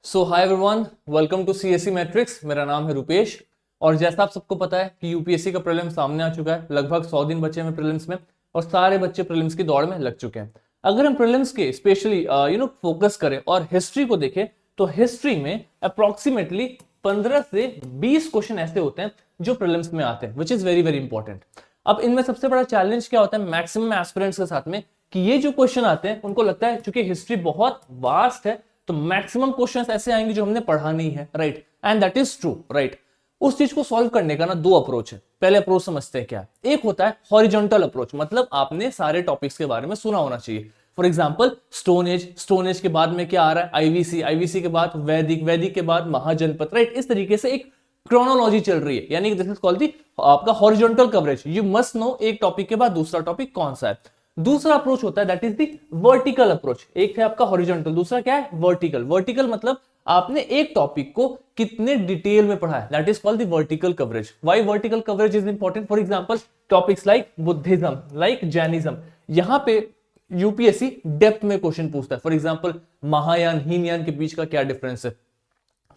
So hi everyone, welcome to CSC Matrix. मेरा नाम है रुपेश और जैसा आप सबको पता है कि यूपीएससी का प्रीलिम्स सामने आ चुका है। लगभग 100 दिन बचे हैं प्रीलिम्स में और सारे बच्चे प्रीलिम्स की दौड़ में लग चुके हैं। अगर हम प्रीलिम्स के स्पेशली फोकस करें और हिस्ट्री को देखें तो हिस्ट्री में अप्रोक्सीमेटली 15 से 20 क्वेश्चन ऐसे होते हैं जो प्रीलिम्स में आते हैं, which is very very important. अब इनमें सबसे बड़ा चैलेंज क्या होता है मैक्सिमम एस्पिरेंट्स के साथ में कि ये जो क्वेश्चन आते हैं उनको लगता है क्योंकि हिस्ट्री बहुत वास्ट है तो मैक्सिमम क्वेश्चंस ऐसे आएंगे जो हमने पढ़ा नहीं है, right. And that is true, right. उस चीज को सॉल्व करने का ना दो अप्रोच है। पहले अप्रोच समझते हैं क्या है। एक होता है हॉरिजॉन्टल अप्रोच, मतलब आपने सारे टॉपिक्स के बारे में सुना होना चाहिए। फॉर एग्जाम्पल स्टोन एज के बाद में क्या आ रहा है, आईवीसी, आईवीसी के बाद वैदिक, वैदिक के बाद महाजनपद, राइट। इस तरीके से एक क्रोनोलॉजी चल रही है, यानी दिस इज कॉल्ड दी आपका horizontal coverage. You must know एक टॉपिक के बाद दूसरा टॉपिक कौन सा है। दूसरा अप्रोच होता है that is the vertical approach. एक है आपका हॉरिजॉन्टल, दूसरा क्या है वर्टिकल। वर्टिकल मतलब आपने एक टॉपिक को कितने डिटेल में पढ़ा है, that is called the vertical coverage. Why vertical coverage is important? For example topics like Buddhism, like Jainism, यहां पे यूपीएससी डेप्थ में क्वेश्चन पूछता है। फॉर एग्जांपल महायान हीनयान के बीच का क्या डिफरेंस है।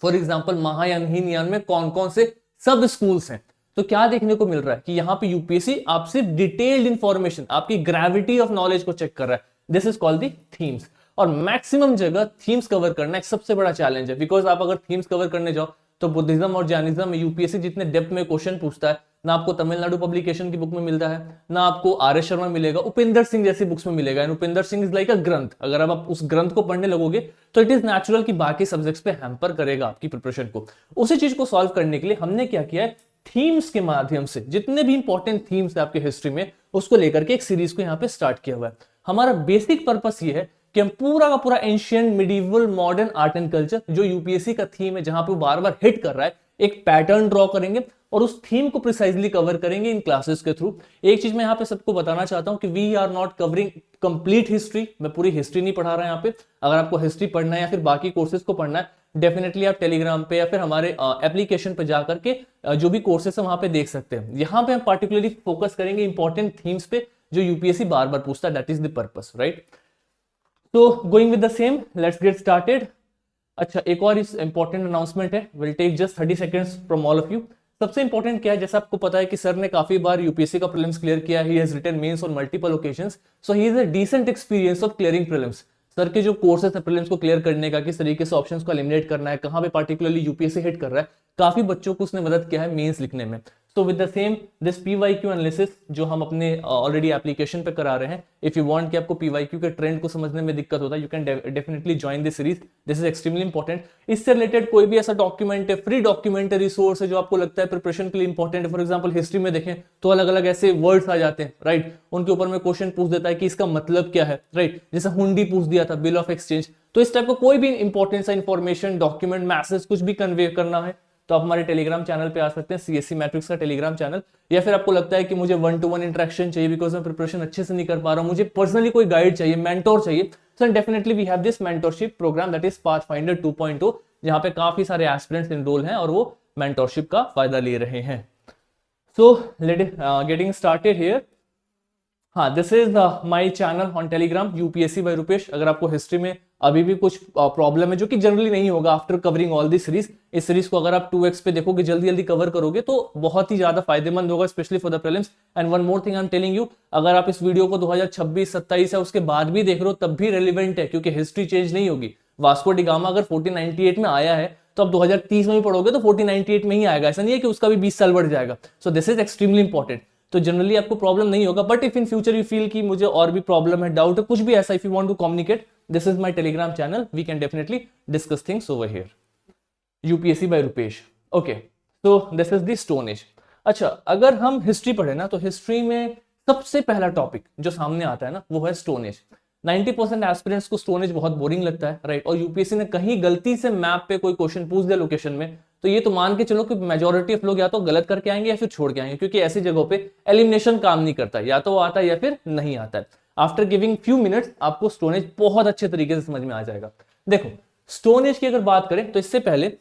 फॉर एग्जाम्पल महायान हीनयान में कौन कौन से सब स्कूल्स हैं। तो क्या देखने को मिल रहा है कि यहां पे यूपीएससी आपसे डिटेल्ड इंफॉर्मेशन, आपकी ग्रेविटी ऑफ नॉलेज को चेक कर रहा है। This is called the themes. और मैक्सिमम जगह थीम्स कवर करना एक सबसे बड़ा चैलेंज है, बिकॉज आप अगर थीम्स कवर करने जाओ तो बुद्धिज्म और जैनिज्म में यूपीएससी जितने डेप्थ में क्वेश्चन पूछता है ना आपको तमिलनाडु पब्लिकेशन की बुक में मिलता है, ना आपको आर एस शर्मा मिलेगा, उपेंद्र सिंह जैसी बुक्स में मिलेगा। And Upendra Singh is like अ ग्रंथ। अगर आप उस ग्रंथ को पढ़ने लगोगे तो इट इज नेचुरल कि बाकी सब्जेक्ट्स पे हैम्पर करेगा आपकी प्रिपरेशन को। उसी चीज को सॉल्व करने के लिए हमने क्या किया है, थीम्स के माध्यम से जितने भी इंपॉर्टेंट थीम्स है आपके हिस्ट्री में उसको लेकर के एक सीरीज को यहाँ पे स्टार्ट किया हुआ है। हमारा बेसिक पर्पस ये है कि हम पूरा का पूरा ancient, medieval, modern art and culture जो यूपीएससी का थीम है जहां पे वो बार बार हिट कर रहा है, एक पैटर्न ड्रॉ करेंगे और उस थीम को प्रिसाइजली कवर करेंगे इन क्लासेस के थ्रू। एक चीज मैं यहाँ पे सबको बताना चाहता हूं कि we are not covering complete history. मैं पूरी हिस्ट्री नहीं पढ़ा रहा यहाँ पे। अगर आपको हिस्ट्री पढ़ना है या फिर बाकी कोर्सेज को पढ़ना है, डेफिनेटली आप टेलीग्राम पे या फिर हमारे एप्लीकेशन पे जाकर के जो भी कोर्सेज है वहां पे देख सकते हैं। यहाँ पे हम पार्टिकुलरली फोकस करेंगे इंपॉर्टेंट थीम्स पे जो यूपीएससी बार बार पूछता है। That is the purpose, right. तो going with the same, let's get started. अच्छा, एक और इस इंपॉर्टेंट अनाउंसमेंट है, will take just 30 seconds from all of you. सबसे इंपॉर्टेंट क्या है, जैसा आपको पता है कि सर ने काफी बार यूपीएससी का प्रीलिम्स क्लियर किया है। He has written mains on multiple occasions, so he is a decent experience of clearing prelims. Sir के जो कोर्सेस है प्रीलिम्स को क्लियर करने का, किस तरीके से ऑप्शंस को एलिमिनेट करना है, कहां पे पार्टिकुलरली यूपीएससी हिट कर रहा है, काफी बच्चों को उसने मदद किया है मेंस लिखने में। So with the same this PYQ analysis जो हम अपने ऑलरेडी एप्लीकेशन पे करा रहे हैं, इफ यू वांट कि आपको पीवाईक्यू के ट्रेंड को समझने में दिक्कत होता है, you can definitely join this series. This is extremely important. इससे रिलेटेड कोई भी ऐसा डॉक्यूमेंट है, फ्री डॉक्यूमेंट है, रिसोर्स है जो आपको लगता है प्रिपरेशन के लिए इंपॉर्टेंट है। फॉर एग्जाम्पल हिस्ट्री में देखें तो अलग अलग ऐसे वर्ड्स आ जाते हैं, राइट। उनके ऊपर में क्वेश्चन पूछ देता है कि इसका मतलब क्या है, राइट। जैसे हुंडी पूछ दिया था, बिल ऑफ एक्सचेंज। तो इस टाइप का कोई भी इंपॉर्टेंट सा इंफॉर्मेशन, डॉक्यूमेंट, मैसेज कुछ भी कन्वे करना है तो आप हमारे टेलीग्राम चैनल पे आ सकते हैं, सीएससी मैट्रिक्स का टेलीग्राम चैनल। या फिर आपको लगता है कि मुझे 1-to-1 इंटरेक्शन चाहिए बिकॉज मैं प्रिपरेशन अच्छे से नहीं कर पा रहा हूं, मुझे पर्सनली कोई गाइड चाहिए, मेंटोर चाहिए, so definitely we have this mentorship program that is Pathfinder 2.0, जहां पे काफी सारे एस्पिरेंट्स इनरोल हैं और वो मेंटोरशिप का फायदा ले रहे हैं। So getting started here. हाँ, this is my channel on Telegram, UPSC by Rupesh. अगर आपको हिस्ट्री में अभी भी कुछ प्रॉब्लम है, जो कि जनरली नहीं होगा after covering all the series, इस सीरीज को अगर आप 2x पे देखोगे, जल्दी जल्दी कवर करोगे तो बहुत ही ज्यादा फायदेमंद होगा, specially for the prelims. And one more thing I am telling you, अगर आप इस वीडियो को 2026-27 है उसके बाद भी देख रहे हो तब भी रेलिवेंट है, क्योंकि हिस्ट्री चेंज नहीं होगी। वास्को डी गामा अगर 1498 में आया है तो अब 2030 में भी पढ़ोगे तो 1498 में ही आएगा। ऐसा नहीं है कि उसका भी 20 साल बढ़ जाएगा। सो दिस इज एक्सट्रीमली इंपॉर्टेंट। तो जनरली आपको प्रॉब्लम नहीं होगा, but if in future you feel कि मुझे और भी प्रॉब्लम है, डाउट है, कुछ भी ऐसा, if you want to communicate, this is my Telegram channel, we can definitely discuss things over here. UPSC by Rupesh, okay. तो this is the stone age. अच्छा, अगर हम हिस्ट्री पढ़े ना तो हिस्ट्री में सबसे पहला टॉपिक जो सामने आता है ना वो है स्टोन एज। 90% एस्पिरेंट्स को स्टोन एज बहुत बोरिंग लगता है, राइट। और यूपीएससी ने कहीं गलती से मैप पे कोई क्वेश्चन पूछ दिया लोकेशन में तो ये तो मान के चलो कि मेजोरिटी ऑफ लोग या तो गलत करके आएंगे या फिर छोड़ के आएंगे, क्योंकि ऐसी जगहों पे एलिमिनेशन काम नहीं करता, या तो वो आता है या फिर नहीं आता है। आफ्टर गिविंग फ्यू मिनट्स आपको स्टोन एज बहुत अच्छे तरीके से समझ में आ जाएगा। देखो, स्टोन एज की अगर बात करें तो इससे पहले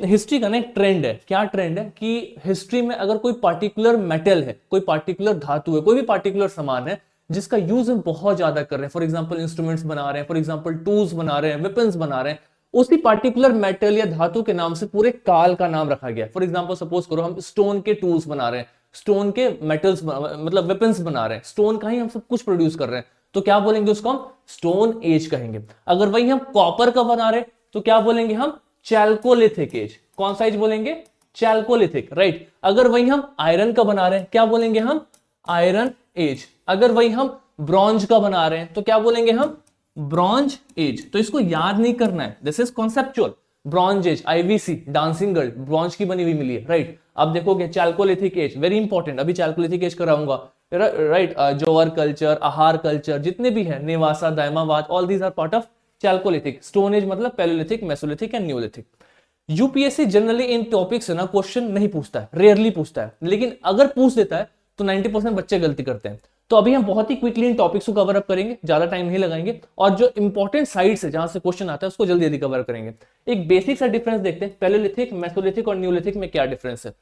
हिस्ट्री का ना एक ट्रेंड है। क्या ट्रेंड है कि हिस्ट्री में अगर कोई पार्टिकुलर मेटल है, कोई पार्टिकुलर धातु है, कोई भी पार्टिकुलर सामान है जिसका यूज हम बहुत ज्यादा कर रहे हैं, फॉर एग्जाम्पल इंस्ट्रूमेंट्स बना रहे हैं, फॉर एग्जाम्पल टूल्स बना रहे हैं, वेपन्स बना रहे हैं, उसी पार्टिकुलर मेटल या धातु के नाम से पूरे काल का नाम रखा गया। फॉर एग्जांपल सपोज करो हम स्टोन के टूल्स बना रहे हैं, स्टोन के मेटल्स मतलब वेपन्स बना रहे हैं, स्टोन का ही हम सब कुछ प्रोड्यूस कर रहे हैं, तो क्या बोलेंगे उसको हम स्टोन एज कहेंगे। अगर वही हम कॉपर का बना रहे हैं तो क्या बोलेंगे हम चैल्कोलिथिक एज। कौन सा एज बोलेंगे? Chalcolithic, right. अगर वही हम आयरन का बना रहे हैं क्या बोलेंगे हम? Iron age. अगर वही हम ब्रॉन्ज का बना रहे हैं तो क्या बोलेंगे हम? Bronze age. तो इसको याद नहीं करना है, this is conceptual. Bronze age, IVC dancing girl bronze की बनी हुई मिली है, राइट। आप देखोगे चैल्कोलिथिक एज, वेरी इंपॉर्टेंट, अभी चैल्कोलिथिक एज कराऊंगा, right. Jorwe culture, Ahar culture, जितने भी है, Nevasa, Daimabad, all these are part of chalcolithic. Stone age मतलब palaeolithic, mesolithic and neolithic. UPSC generally इन टॉपिक से ना क्वेश्चन नहीं पूछता है, रेयरली पूछता है, लेकिन अगर पूछ देता है तो 90% बच्चे गलती करते हैं। तो अभी हम बहुत ही क्विकली इन टॉपिक्स को कवर अप करेंगे, ज्यादा टाइम नहीं लगाएंगे, और जो इंपॉर्टेंट साइट्स है जहां से क्वेश्चन आता है उसको जल्दी जल्दी कवर करेंगे। एक बेसिक सा डिफरेंस देखते हैं, पैलियोलिथिक, मेसोलिथिक और न्यूलिथिक में क्या डिफरेंस है।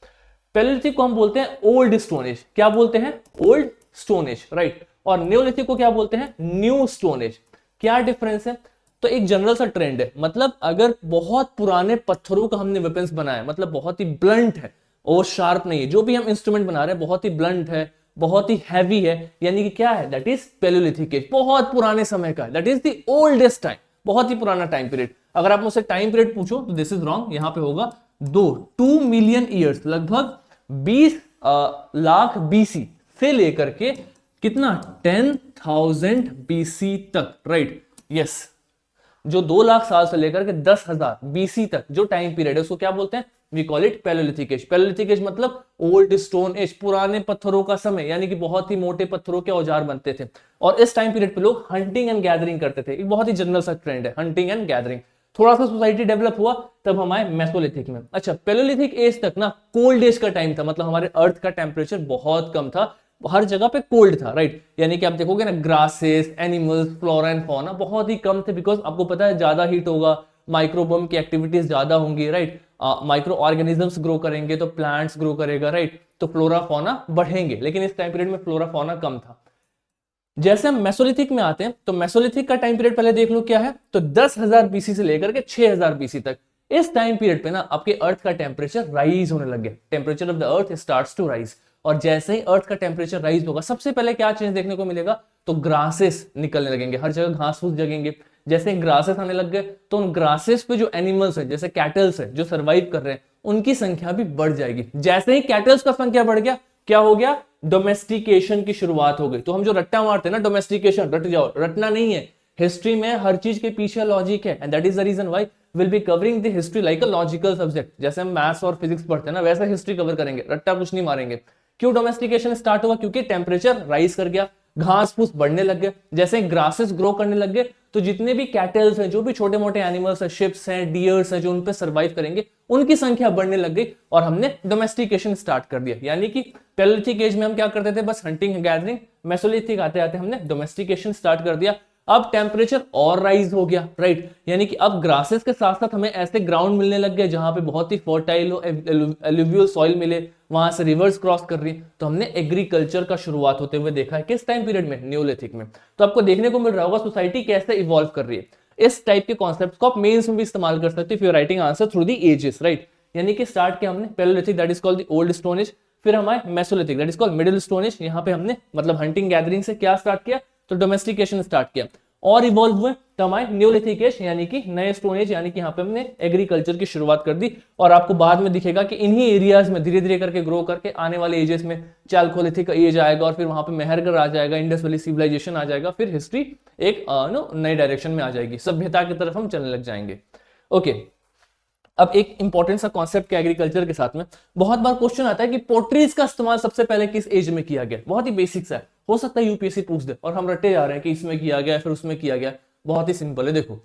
पैलियोलिथिक को हम बोलते हैं ओल्ड स्टोन एज। क्या बोलते हैं? Old stone as, right. और न्यूलिथिक को क्या बोलते हैं? New stone age. क्या डिफरेंस है? तो एक जनरल सा ट्रेंड है, मतलब अगर बहुत पुराने पत्थरों का हमने वेपन्स बनाया, मतलब बहुत ही ब्लंट है और शार्प नहीं है, जो भी हम इंस्ट्रूमेंट बना रहे हैं बहुत ही ब्लंट है, बहुत ही हैवी है, यानी कि क्या है? दैट इज पैलियोलिथिक एज, बहुत पुराने समय का, that is the oldest time, बहुत ही पुराना टाइम पीरियड। अगर आप मुझसे टाइम पीरियड पूछो तो दिस इज रॉन्ग, यहां पे होगा 2 मिलियन ईयर्स, लगभग 20 लाख बीसी से लेकर के कितना? 10,000 बीसी तक, राइट। यस, जो 2 लाख साल से लेकर के 10,000 बीसी तक जो टाइम पीरियड है उसको क्या बोलते हैं? We call it paleolithic age. Paleolithic age मतलब ओल्ड स्टोन एज, पुराने पत्थरों का समय, यानी कि बहुत ही मोटे पत्थरों के औजार बनते थे। और इस टाइम पीरियड पे लोग हंटिंग एंड गैदरिंग करते थे, एक बहुत ही जनरल सा ट्रेंड है हंटिंग एंड गैदरिंग। थोड़ा सा सोसाइटी डेवलप हुआ तब हम आए मेसोलिथिक में। अच्छा, पैलियोलिथिक एज तक ना कोल्ड एज का टाइम था, मतलब हमारे अर्थ का टेम्परेचर बहुत कम था, हर जगह पे कोल्ड था, राइट। यानी कि आप देखोगे ना grasses, animals, flora and fauna बहुत ही कम थे, बिकॉज आपको पता है ज्यादा हीट होगा, माइक्रोबम की एक्टिविटीज ज्यादा होंगी, राइट। माइक्रो ऑर्गेनिजम्स ग्रो करेंगे तो प्लांट्स ग्रो करेगा, राइट, तो फ्लोरा फौना बढ़ेंगे, लेकिन इस टाइम पीरियड में फ्लोरा फौना कम था। जैसे हम मेसोलिथिक में आते हैं तो मेसोलिथिक का टाइम पीरियड पहले देख लो क्या है, तो 10,000 बीसी से लेकर के 6,000 बीसी तक। इस टाइम पीरियड पे ना आपके अर्थ का टेम्परेचर राइज होने लग गया, temperature of the earth starts to rise. और जैसे ही अर्थ का टेम्परेचर राइज होगा सबसे पहले क्या चेंज देखने को मिलेगा, तो ग्रासेस निकलने लगेंगे, हर जगह घास फूस जगेंगे। जैसे ग्रासेस आने लग गए तो उन ग्रासेस पे जो एनिमल्स है, जैसे कैटल्स है जो सर्वाइव कर रहे हैं, उनकी संख्या भी बढ़ जाएगी। जैसे ही कैटल्स का संख्या बढ़ गया, क्या हो गया? डोमेस्टिकेशन की शुरुआत हो गई। तो हम जो रट्टा मारते हैं ना, डोमेस्टिकेशन, रट जाओ, रटना नहीं है, हिस्ट्री में हर चीज के पीछे लॉजिक है, and that is the reason why will be covering the history like a logical subject. जैसे हम मैथ्स और फिजिक्स पढ़ते हैं ना, वैसा हिस्ट्री कवर करेंगे, रट्टा कुछ नहीं मारेंगे। क्यों डोमेस्टिकेशन स्टार्ट हुआ? क्योंकि टेम्परेचर राइज कर गया, घास फूस बढ़ने लग गए, जैसे ग्रासेस ग्रो करने लग गए, तो जितने भी कैटल्स हैं, जो भी छोटे मोटे एनिमल्स हैं, शिप्स हैं, डियर्स हैं, जो उन पे सर्वाइव करेंगे, उनकी संख्या बढ़ने लग गई और हमने डोमेस्टिकेशन स्टार्ट कर दिया। यानी कि पैलियोलिथिक एज में हम क्या करते थे? बस हंटिंग गैदरिंग। मेसोलिथिक आते आते हमने डोमेस्टिकेशन स्टार्ट कर दिया। अब टेम्परेचर और राइज हो गया, राइट। यानी कि अब ग्रासेस के साथ साथ हमें ऐसे ग्राउंड मिलने लग गए जहां पे बहुत ही फर्टाइल हो, एलुवियल सॉइल मिले, वहां से रिवर्स क्रॉस कर रही है। तो हमने एग्रीकल्चर का शुरुआत होते हुए देखा है, किस टाइम पीरियड में? न्यूलिथिक में। तो आपको देखने को मिल रहा होगा सोसाइटी कैसे इवॉल्व कर रही है। इस टाइप के कॉन्सेप्ट को आप मेंस में भी इस्तेमाल कर सकते हो, फिर writing answer through the ages, right. यानी कि स्टार्ट किया हमने paleolithic, that is called the old stone age. फिर हमारे mesolithic, that is called middle stone age. यहाँ पे हमने मतलब हंटिंग गैदरिंग से क्या स्टार्ट किया, तो डोमेस्टिकेशन स्टार्ट किया, और इवॉल्व हुए तो हमारे न्यूलिथिक एज, यानी कि नए स्टोन एज, यानी कि यहाँ पे हमने एग्रीकल्चर की शुरुआत कर दी। और आपको बाद में दिखेगा कि इन्हीं एरियाज में धीरे धीरे करके ग्रो करके आने वाले एजेस में चैल्कोलिथिक एज आएगा, और फिर वहां पे मेहरगढ़ आ जाएगा, इंडस वैली सिविलाइजेशन आ जाएगा, फिर हिस्ट्री एक नई डायरेक्शन में आ जाएगी, सभ्यता की तरफ हम चलने लग जाएंगे। ओके, अब एक इंपॉर्टेंट सा कॉन्सेप्ट क्या एग्रीकल्चर के साथ में, बहुत बार क्वेश्चन आता है कि पोट्रीज का इस्तेमाल सबसे पहले किस एज में किया गया। बहुत ही बेसिक सा है, हो सकता है यूपीएससी पूछ दे और हम रटे जा रहे हैं कि इसमें किया गया फिर उसमें किया गया। बहुत ही सिंपल है, देखो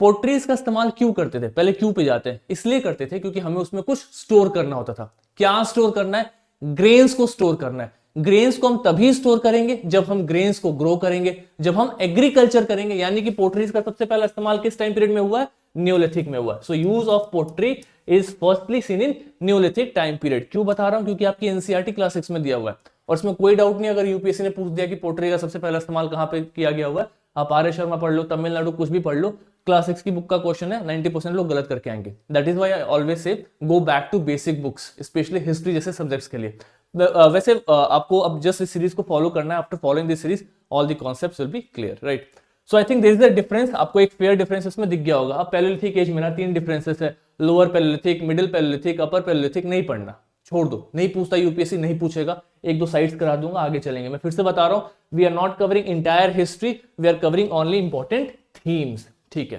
पोट्रीज का इस्तेमाल क्यों करते थे, पहले क्यों पे जाते हैं, इसलिए करते थे क्योंकि हमें उसमें कुछ स्टोर करना होता था। क्या स्टोर करना है? ग्रेन्स को स्टोर करना है। ग्रेन्स को हम तभी स्टोर करेंगे जब हम ग्रेन्स को ग्रो करेंगे, जब हम एग्रीकल्चर करेंगे। यानी कि पोट्रीज का सबसे पहला इस्तेमाल किस टाइम पीरियड में हुआ है? न्यूलिथिक में हुआ। So use of pottery is firstly seen in neolithic time period. क्यों बता रहा हूं? क्योंकि आपकी एनसीईआरटी क्लास 6 में दिया हुआ है और इसमें कोई डाउट नहीं, अगर यूपीएससी ने पूछ दिया कि पोट्री का सबसे पहला इस्तेमाल कहां पे किया गया हुआ है, आप आर्य शर्मा पढ़ लो, तमिलनाडु कुछ भी पढ़ लो, क्लास 6 की बुक का क्वेश्चन है, 90% लोग गलत करके आएंगे। That is why I always say go back to basic books, specially history जैसे सब्जेक्ट्स के लिए। वैसे आपको अब जस्ट इस सीरीज को फॉलो करना है। After following this series all the concepts will be clear, right. So I think there is a difference, आपको एक फेयर डिफरेंस इसमें दिख गया होगा। अब पैलेलिथिक एज में ना 3 डिफरेंसेस है, लोअर पैलेलिथिक, मिडिल पैलेलिथिक, अपर पैलेलिथिक। नहीं पढ़ना, छोड़ दो, नहीं पूछता यूपीएससी, नहीं पूछेगा। एक दो साइड्स करा दूंगा, आगे चलेंगे। मैं फिर से बता रहा हूं, we are not covering entire history, we are covering only important themes, ठीक है।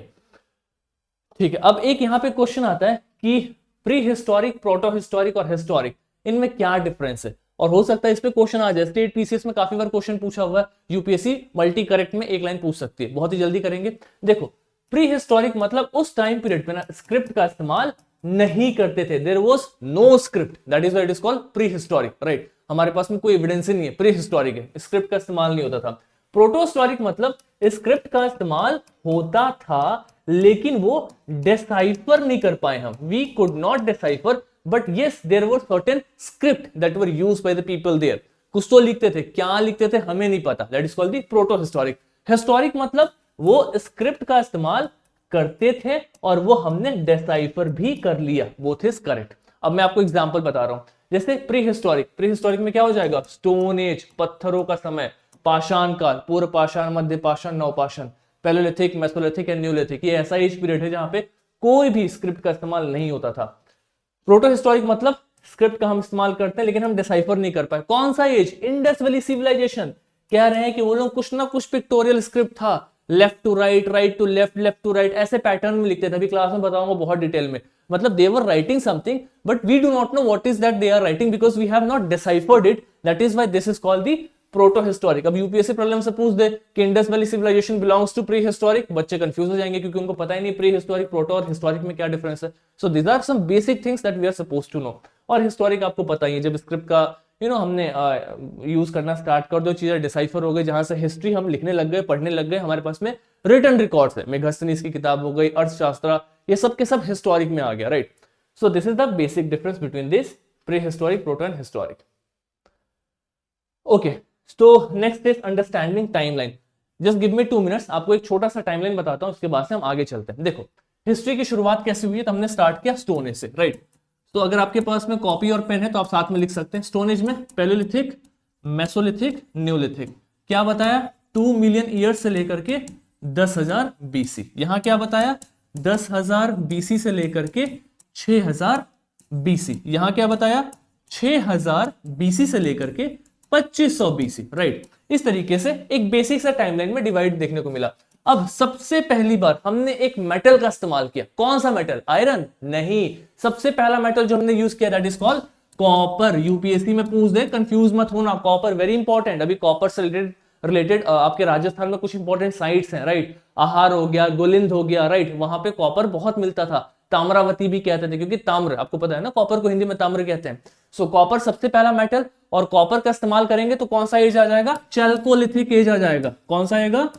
ठीक है, अब एक यहां पे क्वेश्चन आता है कि प्री हिस्टोरिक, प्रोटो हिस्टोरिक और हिस्टोरिक, इनमें क्या डिफरेंस है? और हो सकता है इस पे क्वेश्चन आ जाए। स्टेट पीसीएस में काफी बार क्वेश्चन पूछा हुआ है, यूपीएससी मल्टी करेक्ट में एक लाइन पूछ सकती है। बहुत ही जल्दी करेंगे। देखो, प्री हिस्टोरिक मतलब उस टाइम पीरियड पे ना स्क्रिप्ट का इस्तेमाल नहीं करते थे, there was no script, that is why it is called prehistoric, right. हमारे पास में कोई एविडेंस ही नहीं है, प्री हिस्टोरिक है, स्क्रिप्ट का इस्तेमाल नहीं होता था। प्रोटो हिस्टोरिक मतलब स्क्रिप्ट का इस्तेमाल होता था, लेकिन वो डिसाइफर नहीं कर पाए हम, we could not decipher, but yes there were certain script that were used by the people there. कुछ तो लिखते थे, क्या लिखते थे हमें नहीं पता, that is called the proto historic. Historic मतलब वो स्क्रिप्ट का इस्तेमाल करते थे और वो हमने डिसाइफर भी कर लिया, बोथ इज करेक्ट। अब मैं आपको एग्जांपल बता रहा हूं, जैसे प्री हिस्टोरिक में क्या हो जाएगा? स्टोन एज, पत्थरों का समय, पाषाण काल, पूर्व पाषाण, मध्य पाषाण, नवपाषाण, पैलेलिथिक, मेसोलिथिक एंड न्यूलिथिक। ये ऐसा एज पीरियड है जहां पे कोई भी स्क्रिप्ट का इस्तेमाल नहीं होता था। प्रोटो हिस्टोरिक मतलब स्क्रिप्ट का हम इस्तेमाल करते हैं लेकिन हम डिसाइफर नहीं कर पाए। कौन सा एज? Indus valley civilisation. कह रहे हैं कि वो लोग कुछ ना कुछ पिक्टोरियल स्क्रिप्ट था, left to right, right to left, left to right, ऐसे पैटर्न में लिखते थे। अभी क्लास में बताऊंगा बहुत डिटेल में। मतलब they were writing something but we do not know what is that they are writing because we have not deciphered it, that is why this is called the proto historic. अब UPSC problem से पूछ दे कि Indus valley civilisation belongs to pre historic, बच्चे confuse हो जाएंगे क्योंकि उनको पता ही नहीं प्री हिस्टोरिक, प्रोटो और हिस्टोरिक में क्या डिफरेंस है। So these are some basic things that we are supposed to know. और हिस्टोरिक आपको पता ही है, जब स्क्रिप्ट का हमने यूज करना स्टार्ट कर दो, चीजें डिसाइफर हो गई, जहां से हिस्ट्री हम लिखने लग गए, पढ़ने लग गए, हमारे पास में रिटन रिकॉर्ड्स है। मेगास्थनीज की किताब हो गई, अर्थशास्त्र, ये सब के सब हिस्टोरिक में आ गया, right. So this is the basic difference between this pre historic, proto and historic. Okay, तो next is understanding timeline. Just give me 2 minutes, आपको एक छोटा सा टाइमलाइन बताता हूं, उसके बाद से हम आगे चलते हैं। देखो, हिस्ट्री की शुरुआत कैसे हुई है? तो हमने स्टार्ट किया स्टोन एज से, राइट। तो अगर आपके पास में कॉपी और पेन है तो आप साथ में लिख सकते हैं। स्टोन एज में पैलेलिथिक, मेसोलिथिक, न्यूलिथिक। क्या बताया? 2 मिलियन ईयर्स से लेकर के 10,000 बीसी। यहां क्या बताया? 10,000 बीसी से लेकर के 6,000 बीसी। यहां क्या बताया? 6,000 बीसी से लेकर के 2500 बीसी, राइट। इस तरीके से एक बेसिक सा टाइमलाइन में डिवाइड देखने को मिला। अब सबसे पहली बार हमने एक मेटल का इस्तेमाल किया। कौन सा मेटल? आयरन? नहीं, सबसे पहला मेटल जो हमने यूज किया that is called copper. UPSC में पूछ दे, कंफ्यूज मत होना, कॉपर वेरी इंपॉर्टेंट। अभी कॉपर से रिलेटेड आपके राजस्थान में कुछ इंपॉर्टेंट साइट्स हैं, राइट। आहार हो गया, गोलिंद हो गया, राइट, वहां पे कॉपर बहुत मिलता था। ताम्रावती भी कहते थे क्योंकि ताम्र, आपको पता है ना, कॉपर को हिंदी में ताम्र कहते हैं। सो कॉपर सबसे पहला मेटल, और कॉपर का इस्तेमाल करेंगे तो कौन सा एज आ जाएगा? चैल्कोलिथिक एज आ जाएगा। कौन सा आएगा?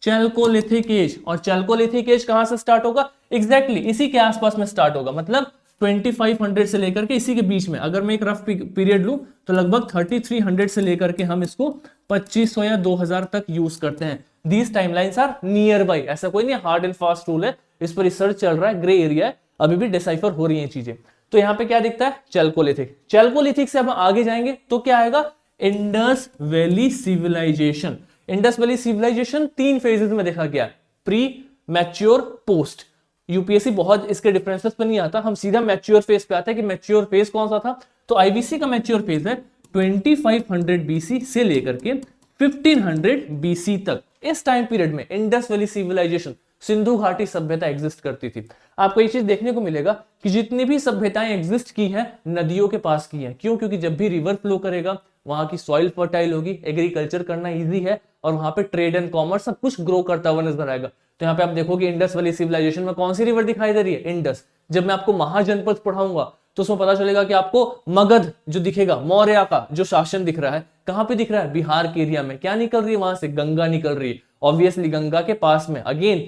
Chalcolithic age. और चैल्कोलिथिक एज कहां से स्टार्ट होगा? एग्जैक्टली इसी के आसपास में स्टार्ट होगा, मतलब 2500 से लेकर के इसी के बीच में। अगर मैं एक रफ पीरियड लूं तो लगभग 3300 से लेकर के हम इसको 2500 या 2000 तक यूज करते हैं। These timelines are nearby, ऐसा कोई नहीं हार्ड एंड फास्ट रूल है, इस पर रिसर्च चल रहा है, ग्रे एरिया है, अभी भी डिसाइफर हो रही है चीजें। तो यहां पे क्या दिखता है? चैल्कोलिथिक। चैल्कोलिथिक से अब आगे जाएंगे तो क्या आएगा? Indus valley civilization. Indus valley civilization 3 phases में देखा गया, प्री, मैच्योर, पोस्ट। यूपीएससी बहुत इसके डिफरेंसेस पे नहीं आता, हम सीधा मैच्योर फेज पे आते हैं कि मैच्योर फेज कौन सा था। तो आईवीसी का मैच्योर फेज है 2500 बीसी से लेकर के 1500 बीसी तक। इस टाइम पीरियड में इंडस वैली सिविलाइजेशन, सिंधु घाटी सभ्यता एग्जिस्ट करती थी। आपको एक चीज देखने को मिलेगा कि जितनी भी सभ्यताएं एग्जिस्ट की हैं नदियों के पास की हैं। क्यों? क्योंकि जब भी रिवर फ्लो करेगा वहां की सॉइल फर्टाइल होगी, एग्रीकल्चर करना इजी है, और वहां पे ट्रेड एंड कॉमर्स सब कुछ ग्रो करता हुआ नजर आएगा। तो यहाँ पे आप देखोगे इंडस वैली सिविलाइजेशन में कौन सी रिवर दिखाई दे रही है? इंडस। जब मैं आपको महाजनपद पढ़ाऊंगा तो उसमें पता चलेगा कि आपको मगध जो दिखेगा, मौर्य का जो शासन दिख रहा है, कहां पे दिख रहा है? बिहार के एरिया में। क्या निकल रही है वहां से? गंगा निकल रही है। ऑब्वियसली गंगा के पास में again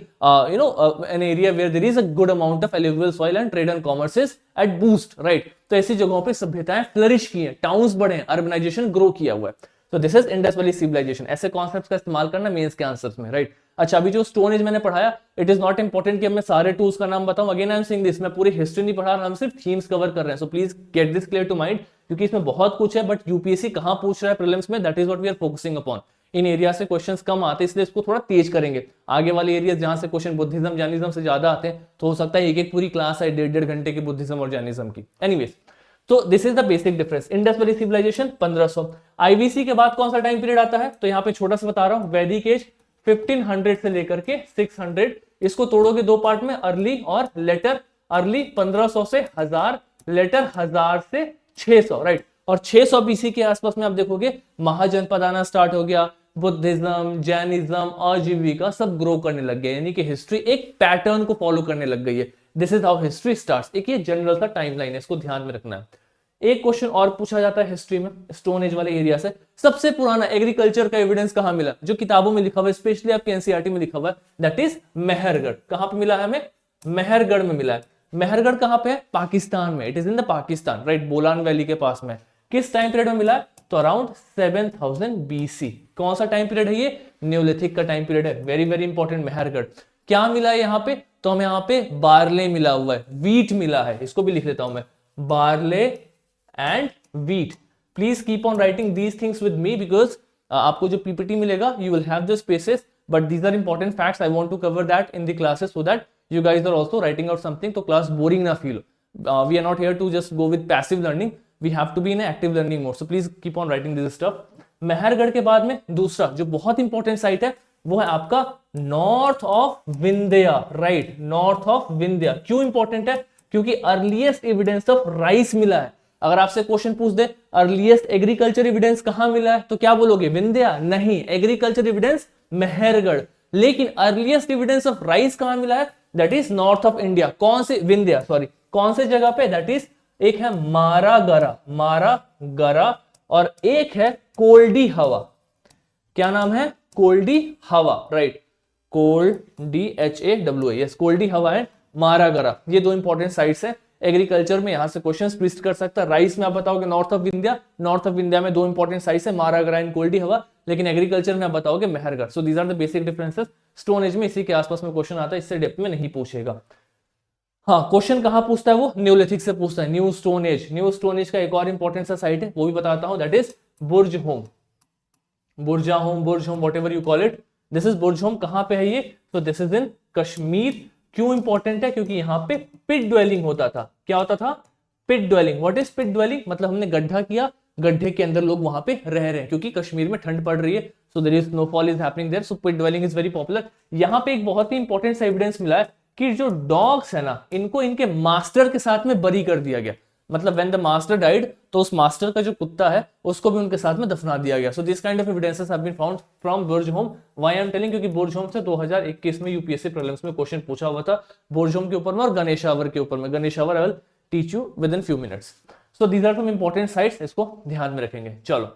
an area where there is a good amount of alluvial soil and trade and commerce is at boost, right. तो ऐसी जगहों पे सभ्यताएं फ्लरिश की हैं, टाउन्स बड़े हैं, अर्बनाइजेशन ग्रो किया हुआ है। तो this is Indus valley civilization. ऐसे कॉन्सेप्ट्स का इस्तेमाल करना मेंस के आंसर्स में, राइट। अच्छा, अभी जो स्टोन एज मैंने पढ़ाया, इट इज नॉट इंपॉर्टेंट कि मैं सारे टूल्स का नाम बताऊं। Again I am saying this, मैं पूरी हिस्ट्री नहीं पढ़ा रहा, हम सिर्फ थीम्स कवर कर रहे हैं। So please get this clear to mind, क्योंकि इसमें बहुत कुछ है, बट यूपीएससी कहां पूछ रहा है प्रीलिम्स में, that is what we are focusing upon. इन एरिया से क्वेश्चंस कम आते हैं, इसलिए इसको थोड़ा तेज करेंगे। आगे वाले एरिया जहां से क्वेश्चन बुद्धिज्म जैनिज्म से ज्यादा आते हैं, तो हो सकता है एक एक पूरी क्लास है 1.5 घंटे की बुद्धिज्म और जैनिज्म की। एनीवेज, तो this is the basic difference. Indus valley civilization 1500। IVC के बाद कौन सा टाइम पीरियड आता है, तो यहाँ पे छोटा सा बता रहा हूं, वैदिक एज 1500 से लेकर के 600। इसको तोड़ोगे दो पार्ट में, अर्ली और लेटर। अर्ली 1500 से 1000, लेटर 1000 से 600, राइट। और 600 बीसी के आसपास में आप देखोगे महाजनपद आना स्टार्ट हो गया, बुद्धिज्म, जैनिज्म, आजीविका सब ग्रो करने लग गए, यानी कि हिस्ट्री एक पैटर्न को फॉलो करने लग गई है। This is how history starts. एक ये जनरल सा टाइमलाइन है, इसको ध्यान में रखना है। एक क्वेश्चन और पूछा जाता है हिस्ट्री में स्टोन एज वाले एरिया से, सबसे पुराना एग्रीकल्चर का एविडेंस कहां मिला, जो किताबों में लिखा हुआ है, स्पेशली आपके एनसीईआरटी में लिखा हुआ है, दैट इज मेहरगढ़। कहां पे मिला है हमें, मेहरगढ़ में मिला है। मेहरगढ़ कहां पे है, पाकिस्तान में, it is in the Pakistan, right, Bolan valley के पास में। किस टाइम पीरियड में मिला है, तो अराउंड 7000 बीसी। कौन सा टाइम पीरियड है ये, न्यूलिथिक का टाइम पीरियड है। Very very important. मेहरगढ़ क्या मिला है यहाँ पे, तो हमें यहाँ पे बार्ले मिला हुआ है, वीट मिला है, इसको भी लिख लेता हूं मैं, barley and wheat. Please keep on writing these things with me, because आपको जो पीपीटी मिलेगा you will have the spaces, but these are important facts. I want to cover that in the classes so that you guys are also writing out something, तो class boring ना feel हो। We are not here to just go with passive learning, we have to be in an active learning mode, so please keep on writing this stuff। Mehrgarh के बाद में दूसरा जो बहुत important site है वो है आपका north of Vindhya, right, north of Vindhya. क्यों इंपॉर्टेंट है, क्योंकि अर्लीस्ट एविडेंस ऑफ राइस मिला है। अगर आपसे क्वेश्चन पूछ दे अर्लीस्ट एग्रीकल्चर एविडेंस कहां मिला है, तो क्या बोलोगे, विंध्या? नहीं, एग्रीकल्चर एविडेंस मेहरगढ़। लेकिन अर्लीस्ट एविडेंस ऑफ राइस कहां मिला है, that is north of India. कौन से, विंध्या सॉरी, कौन से जगह पे, दैट इज एक है मारागरा, मारागरा, और एक है कोल्डी हवा। क्या नाम है, कोल्डी हवा, राइट, कोल्डी HAWA, यस, कोल्डी हवा है, मारागरा। ये दो इंपॉर्टेंट साइट्स है एग्रीकल्चर में, यहां से क्वेश्चंस ट्विस्ट कर सकता है। राइस में आप बताओगे north of India, north of India में दो इंपॉर्टेंट साइट्स है, मारागरा एंड कोल्डी हवा, लेकिन एग्रीकल्चर में आप बताओगे Mehrgarh. So these are the basic differences. Stone age में इसी के आसपास में क्वेश्चन आता है, इससे डेप्थ में नहीं पूछेगा। हाँ, क्वेश्चन कहां पूछता है, वो न्यूलिथिक से पूछता है, new stone age. New stone age का एक और इंपॉर्टेंट सा साइट है, वो भी बताता हूं, दैट इज बुर्ज होम, बुर्जा home, Burj home, what ever you call it, this is Burj home. कहां पे है ये, तो दिस इज इन कश्मीर। क्यों इंपॉर्टेंट है, क्योंकि यहाँ पे पिट ड्वेलिंग होता था। क्या होता था, pit dwelling. What is pit dwelling, मतलब हमने गड्ढा किया, गड्ढे के अंदर लोग वहां पे रह रहे हैं, क्योंकि कश्मीर में ठंड पड़ रही है, so there is snowfall is happening there, so pit dwelling is very popular. यहाँ पे एक बहुत ही इंपॉर्टेंट सा एविडेंस मिला है कि जो डॉग्स है ना, इनको इनके मास्टर के साथ में बरी कर दिया गया। मतलब व्हेन द मास्टर डाइड, तो उस मास्टर का जो कुत्ता है उसको भी उनके साथ में दफना दिया गया। So this kind of evidences have been found from Burzahom. Why I am telling, क्योंकि बुर्ज होम से 2021 में यूपीएससी प्रीलिम्स में क्वेश्चन पूछा हुआ था, बुर्ज होम के ऊपर में और गणेशावर के ऊपर में। Ganeshwar I will teach you within few minutes. So these are some important sites, इसको ध्यान में रखेंगे। चलो,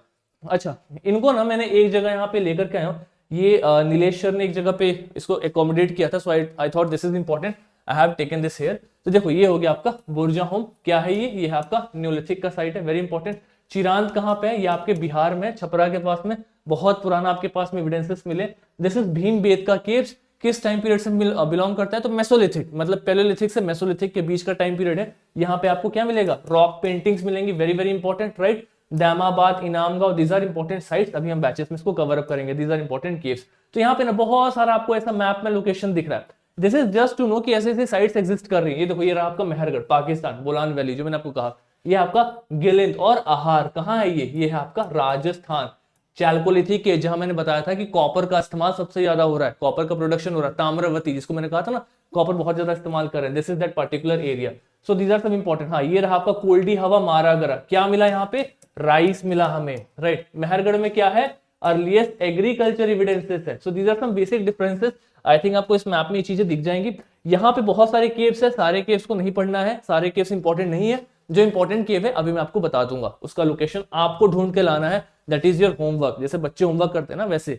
अच्छा, इनको ना मैंने एक जगह यहाँ पे लेकर के आया हूँ, ये नीलेश सर ने एक जगह पे इसको एकोमोडेट किया था, so I thought this is important, I have taken this here. तो देखो, ये हो गया आपका बुर्जा होम। क्या है ये है आपका न्यूलिथिक का साइट है, वेरी इंपॉर्टेंट। चिरांद कहाँ पे है, ये आपके बिहार में, छपरा के पास में, बहुत पुराना आपके पास में एविडेंसेस मिले। This is Bhimbetka caves. किस टाइम पीरियड से बिलोंग करता है, तो मेसोलिथिक, मतलब पैलेलिथिक से मेसोलिथिक के बीच का टाइम पीरियड है। यहाँ पे आपको क्या मिलेगा, रॉक पेंटिंग्स मिलेंगी, very very important, right. Daimabad, Inamgaon, these are important sites. अभी हम बैचेस में इसको कवर अप करेंगे, दीज आर इंपॉर्टेंट केव्स। तो यहाँ पे ना बहुत सारा आपको ऐसा मैप में लोकेशन दिख रहा है। This is just to know कि ऐसे ऐसे साइट्स एग्जिस्ट कर रही है। ये देखो, ये रहा आपका मेहरगढ़, पाकिस्तान, बोलान वैली, जो मैंने आपको कहा। ये आपका गिलिंद और आहार कहाँ है, ये है आपका राजस्थान। चैल्कोलिथिक के, जहां मैंने बताया था कि कॉपर का इस्तेमाल सबसे ज्यादा हो रहा है, कॉपर का प्रोडक्शन हो रहा है। ताम्रवती, जिसको मैंने कहा था ना कॉपर बहुत ज्यादा इस्तेमाल कर रहे हैं, this is that particular area. So these are सब इंपॉर्टेंट। हाँ, ये रहा आपका कोल्डी हवा, मारागरा। क्या मिला यहाँ पे, राइस मिला हमें, राइट। मेहरगढ़ में क्या है, अर्लीस्ट एग्रीकल्चर एविडेंसेस है। So these are some basic differences. I think आपको इस मैप में ये चीजें दिख जाएंगी। यहाँ पे बहुत सारे केव्स है, सारे केव्स को नहीं पढ़ना है, सारे केव्स इंपॉर्टेंट नहीं है। जो इंपॉर्टेंट केव है अभी मैं आपको बता दूंगा, उसका लोकेशन आपको ढूंढ के लाना है, दैट इज योर होमवर्क। जैसे बच्चे होमवर्क करते हैं ना, वैसे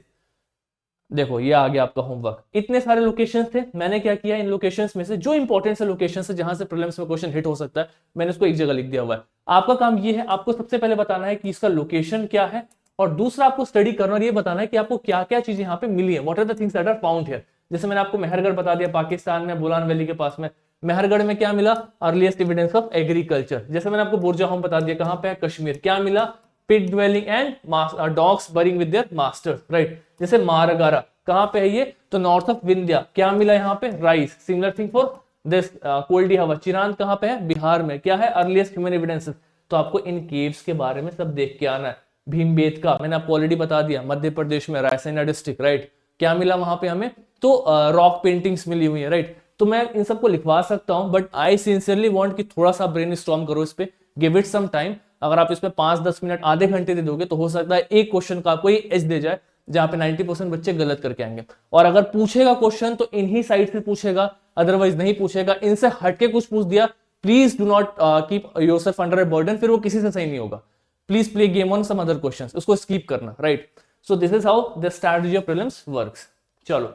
देखो ये आ गया आपका होमवर्क। इतने सारे लोकेशंस थे, मैंने क्या किया, इन लोकेशंस में से जो इंपॉर्टेंट से लोकेशंस है जहां से प्रीलिम्स में क्वेश्चन हिट हो सकता है, मैंने उसको एक जगह लिख दिया हुआ है। आपका काम ये है, आपको सबसे पहले बताना है कि इसका लोकेशन क्या है और दूसरा आपको स्टडी करना और ये बताना है कि आपको क्या क्या चीजें यहाँ पे मिली है, what are the things that are found here. जैसे मैंने आपको मेहरगढ़ बता दिया पाकिस्तान में, बोलान वैली के पास में, मेहरगढ़ में क्या मिला, अर्लीस्ट एविडेंस ऑफ एग्रीकल्चर। जैसे मैंने आपको बुर्जा होम बता दिया, कहां पे है, कश्मीर, क्या मिला, pit dwelling and dogs burying with their masters, right. जैसे मारगारा कहां पे है ये, तो नॉर्थ ऑफ विंध्या, क्या मिला यहाँ पे, rice. Similar thing for this Koldihwa, Chirand कहां पे है, बिहार में, क्या है, अर्लीस्ट ह्यूमन एविडेंसेस। तो आपको इन केव्स के बारे में सब देख के आना है। भीमबेटका मैंने आपको ऑलरेडी बता दिया, मध्य प्रदेश में, रायसेन डिस्ट्रिक्ट, राइट। क्या मिला वहां पे हमें, तो रॉक पेंटिंग्स मिली हुई है, राइट। तो मैं इन सबको लिखवा सकता हूं, बट आई सिंसियरली वांट कि थोड़ा सा ब्रेन स्टॉर्म करो इस पे, गिव इट सम टाइम। अगर आप इसमें 5-10 मिनट, आधे घंटे दे दोगे तो हो सकता है एक क्वेश्चन का कोई एज दे जाए जहां पे 90% बच्चे गलत करके आएंगे। और अगर पूछेगा क्वेश्चन तो इन्हीं साइड से पूछेगा, अदरवाइज नहीं पूछेगा। इनसे हटके कुछ पूछ दिया, please do not keep yourself under a burden, फिर वो किसी से सही नहीं होगा। Please play game on some other questions, उसको स्किप करना, right. So this is how the strategy of prelims works. चलो,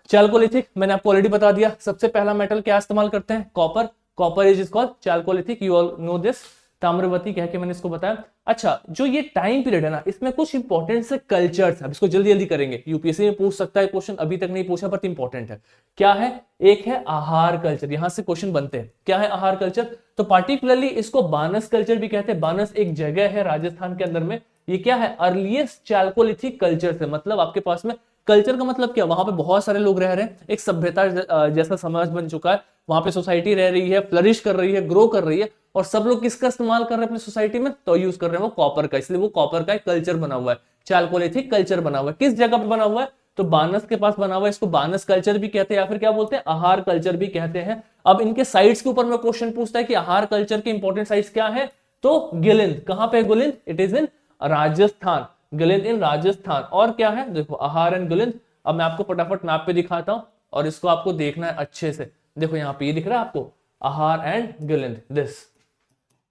चैल्कोलिथिक मैंने आपको ऑलरेडी बता दिया। सबसे पहला मेटल क्या इस्तेमाल करते हैं, copper. Copper is called Chalcolithic, you all know this. Tamravati कह के मैंने इसको बताया। अच्छा, जो ये टाइम पीरियड है ना, इसमें कुछ इंपॉर्टेंट से कल्चर्स है, इसको जल्दी जल्दी करेंगे, यूपीएससी में पूछ सकता है क्वेश्चन, अभी तक नहीं पूछा पर इंपॉर्टेंट है। क्या है, एक है आहार कल्चर, यहां से क्वेश्चन बनते हैं। क्या है आहार कल्चर, तो पार्टिकुलरली इसको बानस कल्चर भी कहते हैं। बानस एक जगह है राजस्थान के अंदर में। ये क्या है, अर्लीस्ट चैल्कोलिथिक कल्चर से, मतलब आपके पास में कल्चर का मतलब क्या, वहां पे बहुत सारे लोग रह रहे हैं, एक सभ्यता जैसा समाज बन चुका है, वहां पे सोसाइटी रह रही है, फ्लरिश कर रही है, ग्रो कर रही है, और सब लोग किसका इस्तेमाल कर रहे हैं अपनी सोसाइटी में, तो यूज कर रहे हैं वो कॉपर का, इसलिए वो कॉपर का एक कल्चर बना हुआ है, चैल्कोलिथिक कल्चर बना हुआ है। किस जगह पे बना हुआ है, तो बानस के पास बना हुआ है। इसको बानस कल्चर भी कहते हैं, या फिर क्या बोलते हैं, आहार कल्चर भी कहते हैं। अब इनके साइट्स के ऊपर में क्वेश्चन पूछता है कि आहार कल्चर के इंपॉर्टेंट साइट्स क्या है, तो गिलिंद, कहां पे गिलिंद, इट इज इन राजस्थान, गिलिंद इन राजस्थान। और क्या है, देखो आहार एंड गिलिंद। अब मैं आपको फटाफट मैप पे दिखाता हूं और इसको आपको देखना है अच्छे से। देखो यहाँ पे ये दिख रहा है आपको, आहार एंड गिलिंद, दिस,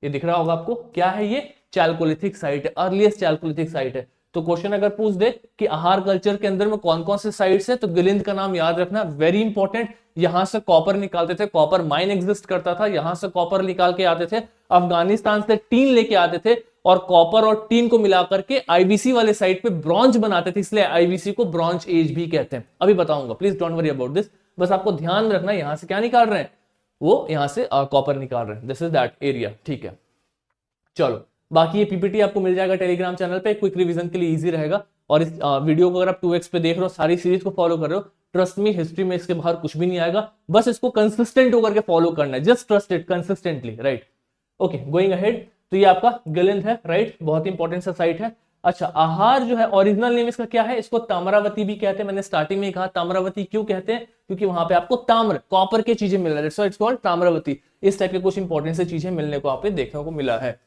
ये दिख रहा होगा आपको, क्या है ये, चैल्कोलिथिक साइट है, अर्लीस्ट चैल्कोलिथिक साइट है। तो क्वेश्चन अगर पूछ दे कि आहार कल्चर के अंदर में कौन कौन से साइट्स है, तो गिलिंद का नाम याद रखना, वेरी इंपॉर्टेंट। यहां से कॉपर निकालते थे, कॉपर माइन एग्जिस्ट करता था, यहां से कॉपर निकाल के आते थे, अफगानिस्तान से टीन लेके आते थे, और कॉपर और टीन को मिलाकर के आईवीसी वाले साइट पे ब्रॉन्ज बनाते थे, इसलिए आईवीसी को ब्रॉन्ज एज भी कहते हैं। अभी बताऊंगा, please don't worry about this, बस आपको ध्यान रखना यहां से क्या निकाल रहे हैं, वो यहां से कॉपर निकाल रहे हैं, दिस इज दैट एरिया, ठीक है। चलो, बाकी ये पीपीटी आपको मिल जाएगा टेलीग्राम चैनल पे, क्विक रिवीजन के लिए इजी रहेगा। और इस वीडियो को अगर आप 2x पे देख रहे हो, सारी सीरीज को फॉलो कर रहे हो, ट्रस्ट मी, हिस्ट्री में इसके बाहर कुछ भी नहीं आएगा, बस इसको कंसिस्टेंट होकर के फॉलो करना है, just trust it consistently, right. Okay, going ahead, तो ये आपका गिलिंद है, राइट, बहुत इंपॉर्टेंट सा साइट है। अच्छा, आहार जो है ओरिजिनल नेम इसका क्या है, इसको ताम्रावती भी कहते हैं। मैंने स्टार्टिंग में ही कहा ताम्रावती क्यों कहते हैं, क्योंकि वहां पे आपको ताम्र, कॉपर की चीजें मिल रही है, सो इट्स कॉल्ड ताम्रावती। इस टाइप के कुछ इंपॉर्टेंट से चीजें मिलने को आप देखने को मिला है।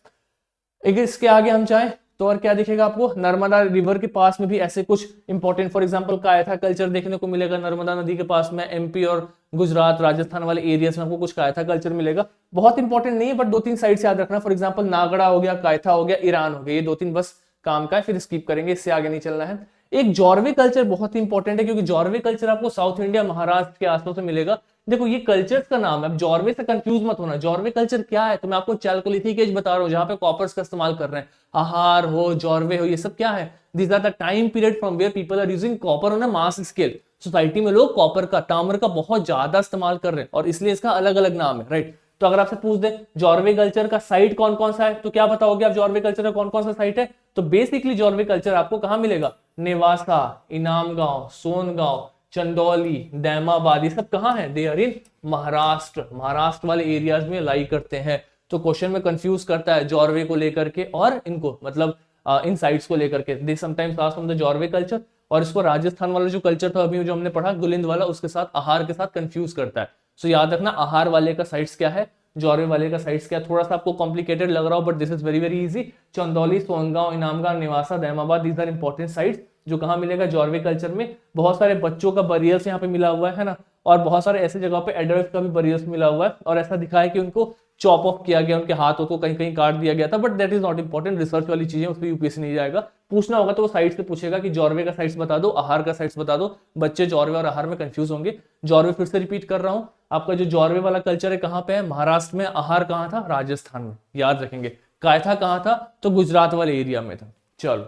इसके आगे हम चाहें तो और क्या दिखेगा आपको, नर्मदा रिवर के पास में भी ऐसे कुछ important, for example Kayatha culture देखने को मिलेगा, नर्मदा नदी के पास में, एमपी और गुजरात राजस्थान वाले एरियाज में आपको कुछ कायथा कल्चर मिलेगा। बहुत इंपॉर्टेंट नहीं है, बट 2-3 साइड याद रखना, फॉर एग्जाम्पल नागड़ा हो गया, कायथा हो गया, ईरान हो गया, ये 2-3 बस काम का है, फिर स्किप करेंगे, इससे आगे नहीं चलना है। एक जॉर्वे कल्चर बहुत इंपॉर्टेंट है, क्योंकि जॉर्वे कल्चर आपको साउथ इंडिया, महाराष्ट्र के आसपास में मिलेगा। देखो ये कल्चर्स का नाम है, अब जॉर्वे से कंफ्यूज मत होना। जॉर्वे कल्चर क्या है, तो मैं आपको चैल्कोलिथिक एज बता रहा हूँ, जहां पे कॉपर्स का इस्तेमाल कर रहे हैं, आहार हो, जॉर्वे हो, ये सब क्या है, these are the time period from where people are using copper on a mass scale. Society में लोग कॉपर का, ताम्र का बहुत ज्यादा इस्तेमाल कर रहे हैं, और इसलिए इसका अलग अलग नाम है, राइट। तो अगर आपसे पूछ दे जॉर्वे कल्चर का साइट कौन कौन सा है, तो क्या बताओगे आप, जॉर्वे कल्चर का कौन कौन सा साइट है, तो बेसिकली जॉर्वे कल्चर आपको कहां मिलेगा, नेवासा, इनामगांव, सोनगांव, चंदौली, दैमाबाद, ये सब कहां है, they are in Maharashtra, Maharashtra वाले एरियाज में लाई करते हैं। तो क्वेश्चन में कंफ्यूज करता है जॉर्वे को लेकर के और इनको, मतलब इन साइट्स को लेकर के, they sometimes ask from the Jorwe culture, और इसको राजस्थान वाला जो कल्चर था अभी जो हमने पढ़ा गुलिंद वाला, उसके साथ, आहार के साथ कंफ्यूज करता है। सो याद रखना, आहार वाले का साइट्स क्या है, जॉर्वे वाले का साइट्स क्या, थोड़ा सा आपको कॉम्प्लिकेटेड लग रहा हो, but this is very very easy. Chandoli, Songaon, Inamgaon, Nevasa, Daimabad, these are important sites जो कहां मिलेगा, जॉर्वे कल्चर में। बहुत सारे बच्चों का बरियर्स यहाँ पे मिला हुआ है ना, और बहुत सारे ऐसे जगह पे एडल्ट का भी बरियर्स मिला हुआ है, और ऐसा दिखा है कि उनको चॉप ऑफ किया गया, उनके हाथों को कहीं कहीं काट दिया गया था, but that is not important, research वाली चीजें, उस पर यूपीएससी नहीं जाएगा। पूछना होगा तो वो साइट से पूछेगा कि जॉर्वे का साइट्स बता दो, आहार का साइट्स बता दो, बच्चे जॉर्वे और आहार में कंफ्यूज होंगे। जॉर्वे फिर से रिपीट कर रहा हूं, आपका जो जॉर्वे वाला कल्चर है कहां पे है, महाराष्ट्र में, आहार कहां था, राजस्थान में, याद रखेंगे। कायथा कहां था, तो गुजरात वाले एरिया में था, चलो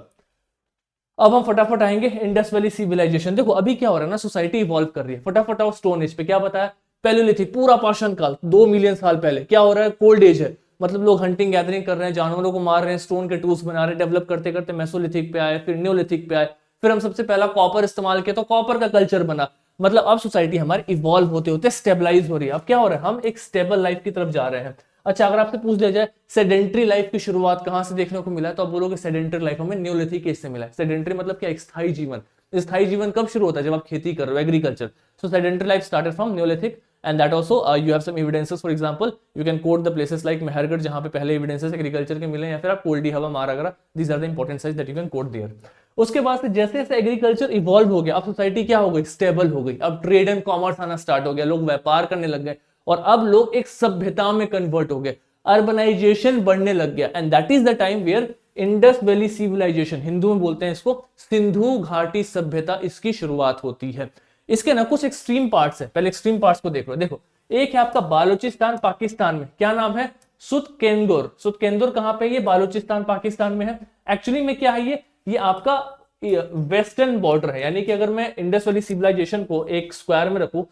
अब हम फटाफट आएंगे इंडस वैली सिविलाइजेशन। देखो अभी क्या हो रहा है ना, सोसाइटी इवॉल्व कर रही है। फटाफट आओ स्टोन एज पे, क्या बताया, पैलियोलिथिक पूरा पाषाण काल 2 मिलियन साल पहले। क्या हो रहा है, कोल्ड एज है, मतलब लोग हंटिंग गैदरिंग कर रहे हैं, जानवरों को मार रहे हैं, स्टोन के टूल्स बना रहे हैं। डेवलप करते करते मेसोलिथिक पे आए, फिर न्योलिथिक पे आए, फिर हम सबसे पहला कॉपर इस्तेमाल किया तो कॉपर का कल्चर बना। मतलब अब सोसाइटी हमारी इवॉल्व होते होते स्टेबलाइज हो रही है। अब क्या हो रहा है, हम एक स्टेबल लाइफ की तरफ जा रहे हैं। अच्छा अगर आपसे पूछ लिया जाए सेडेंट्री लाइफ की शुरुआत कहां से देखने को मिला है, तो आप बोलोगे सेडेंट्री लाइफ हमें न्योलिथिक एज से मिला है। सेडेंट्री मतलब क्या, स्थायी जीवन। स्थायी जीवन कब शुरू होता है, जब आप खेती कर रहे हो, agriculture. So sedentary life started from Neolithic and that also you have some evidences. For example you can quote the places like Mehrgarh जहां पे पहले evidences एग्रीकल्चर के मिले, या फिर आप कोल्डी हवा मारागरा, these are the important sites that you can quote there. उसके बाद से जैसे जैसे एग्रीकल्चर इवॉल्व हो गया, अब सोसाइटी क्या हो गई, स्टेबल हो गई। अब ट्रेड एंड कॉमर्स आना स्टार्ट हो गया, लोग व्यापार करने लग गए, और अब लोग एक सभ्यता में कन्वर्ट हो गए, अर्बनाइजेशन बढ़ने लग गया। And that is the time where Indus valley civilization, Hindu में बोलते हैं इसको सिंधु घाटी सभ्यता, इसकी शुरुआत होती है। इसके ना कुछ एक्सट्रीम पार्ट्स है, पहले एक्सट्रीम पार्ट्स को देख लो। देखो एक है आपका बालूचिस्तान पाकिस्तान में, क्या नाम है, सुतकेंदुर। सुतकेंदुर कहां पे, ये बालूचिस्तान पाकिस्तान में है। एक्चुअली में क्या है, ये आपका वेस्टर्न बॉर्डर है। यानी कि अगर मैं इंडस वैली सिविलाइजेशन को एक स्क्वायर में रखूं,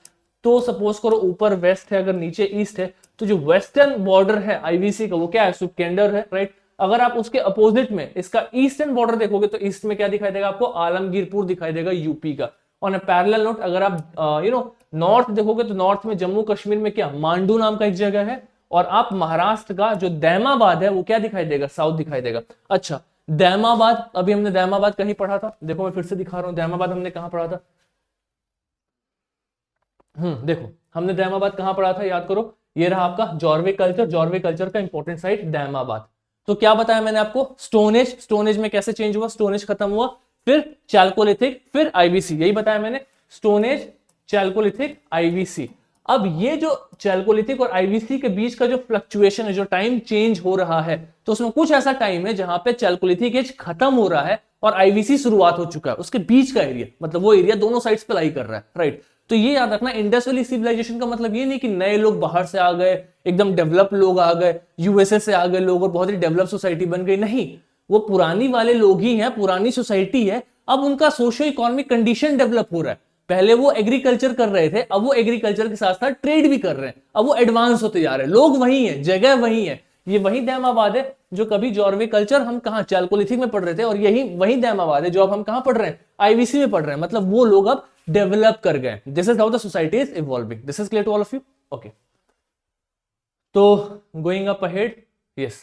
तो सपोज करो ऊपर वेस्ट है, अगर नीचे ईस्ट है, तो जो वेस्टर्न बॉर्डर है आईवीसी का वो क्या है, सुतकेंदुर है, राइट। अगर आप उसके अपोजिट में इसका ईस्टर्न बॉर्डर देखोगे, तो ईस्ट में क्या दिखाई देगा आपको, आलमगीरपुर दिखाई देगा यूपी का। ऑन अ पैरेलल नोट अगर आप नॉर्थ देखोगे, तो नॉर्थ में जम्मू कश्मीर में क्या, मांडू नाम का एक जगह है। और आप महाराष्ट्र का जो दैमाबाद है वो क्या दिखाई देगा, साउथ दिखाई देगा। अच्छा दैमाबाद, अभी हमने दैमाबाद कहीं पढ़ा था, देखो मैं फिर से दिखा रहा हूं, दैमाबाद हमने कहां पढ़ा था। देखो हमने दैमाबाद कहां पढ़ा था, याद करो, ये रहा आपका जॉर्वे कल्चर। जॉर्वे कल्चर का इंपॉर्टेंट साइट दैमाबाद। तो क्या बताया मैंने आपको, स्टोनेज, स्टोनेज में कैसे चेंज हुआ, स्टोनेज खत्म हुआ, फिर चैल्कोलिथिक, फिर आईवीसी, यही बताया मैंने, स्टोनेज, चैल्कोलिथिक, आईवीसी। अब ये जो चैल्कोलिथिक और आईवीसी के बीच का जो फ्लक्चुएशन है, जो टाइम चेंज हो रहा है, तो उसमें कुछ ऐसा टाइम है जहां पे चैल्कोलिथिक एज खत्म हो रहा है और आईवीसी शुरुआत हो चुका है। उसके बीच का एरिया, मतलब वो एरिया दोनों साइड्स पे लाई कर रहा है, राइट। तो ये याद रखना, इंडस वैली सिविलाइजेशन का मतलब ये नहीं कि नए लोग बाहर से आ गए, एकदम डेवलप लोग आ गए, यूएसए से आ गए लोग और बहुत ही डेवलप सोसाइटी बन गई, नहीं। वो पुरानी वाले लोग ही हैं, पुरानी सोसाइटी है, अब उनका सोशो इकोनॉमिक कंडीशन डेवलप हो रहा है। पहले वो एग्रीकल्चर कर रहे थे, अब वो एग्रीकल्चर के साथ साथ ट्रेड भी कर रहे हैं, अब वो एडवांस होते जा रहे हैं। लोग वही हैं, जगह वही है, ये वही दैमाबाद है जो कभी जॉर्वे कल्चर हम कहा चैल्कोलिथिक में पढ़ रहे थे, और यही वही दैमाबाद है जो अब हम कहां पढ़ रहे हैं, आईवीसी में पढ़ रहे हैं। मतलब वो लोग अब डेवलप कर गए। This is how the society is evolving. This is clear to all of you, okay. तो गोइंग अप अहेड, यस।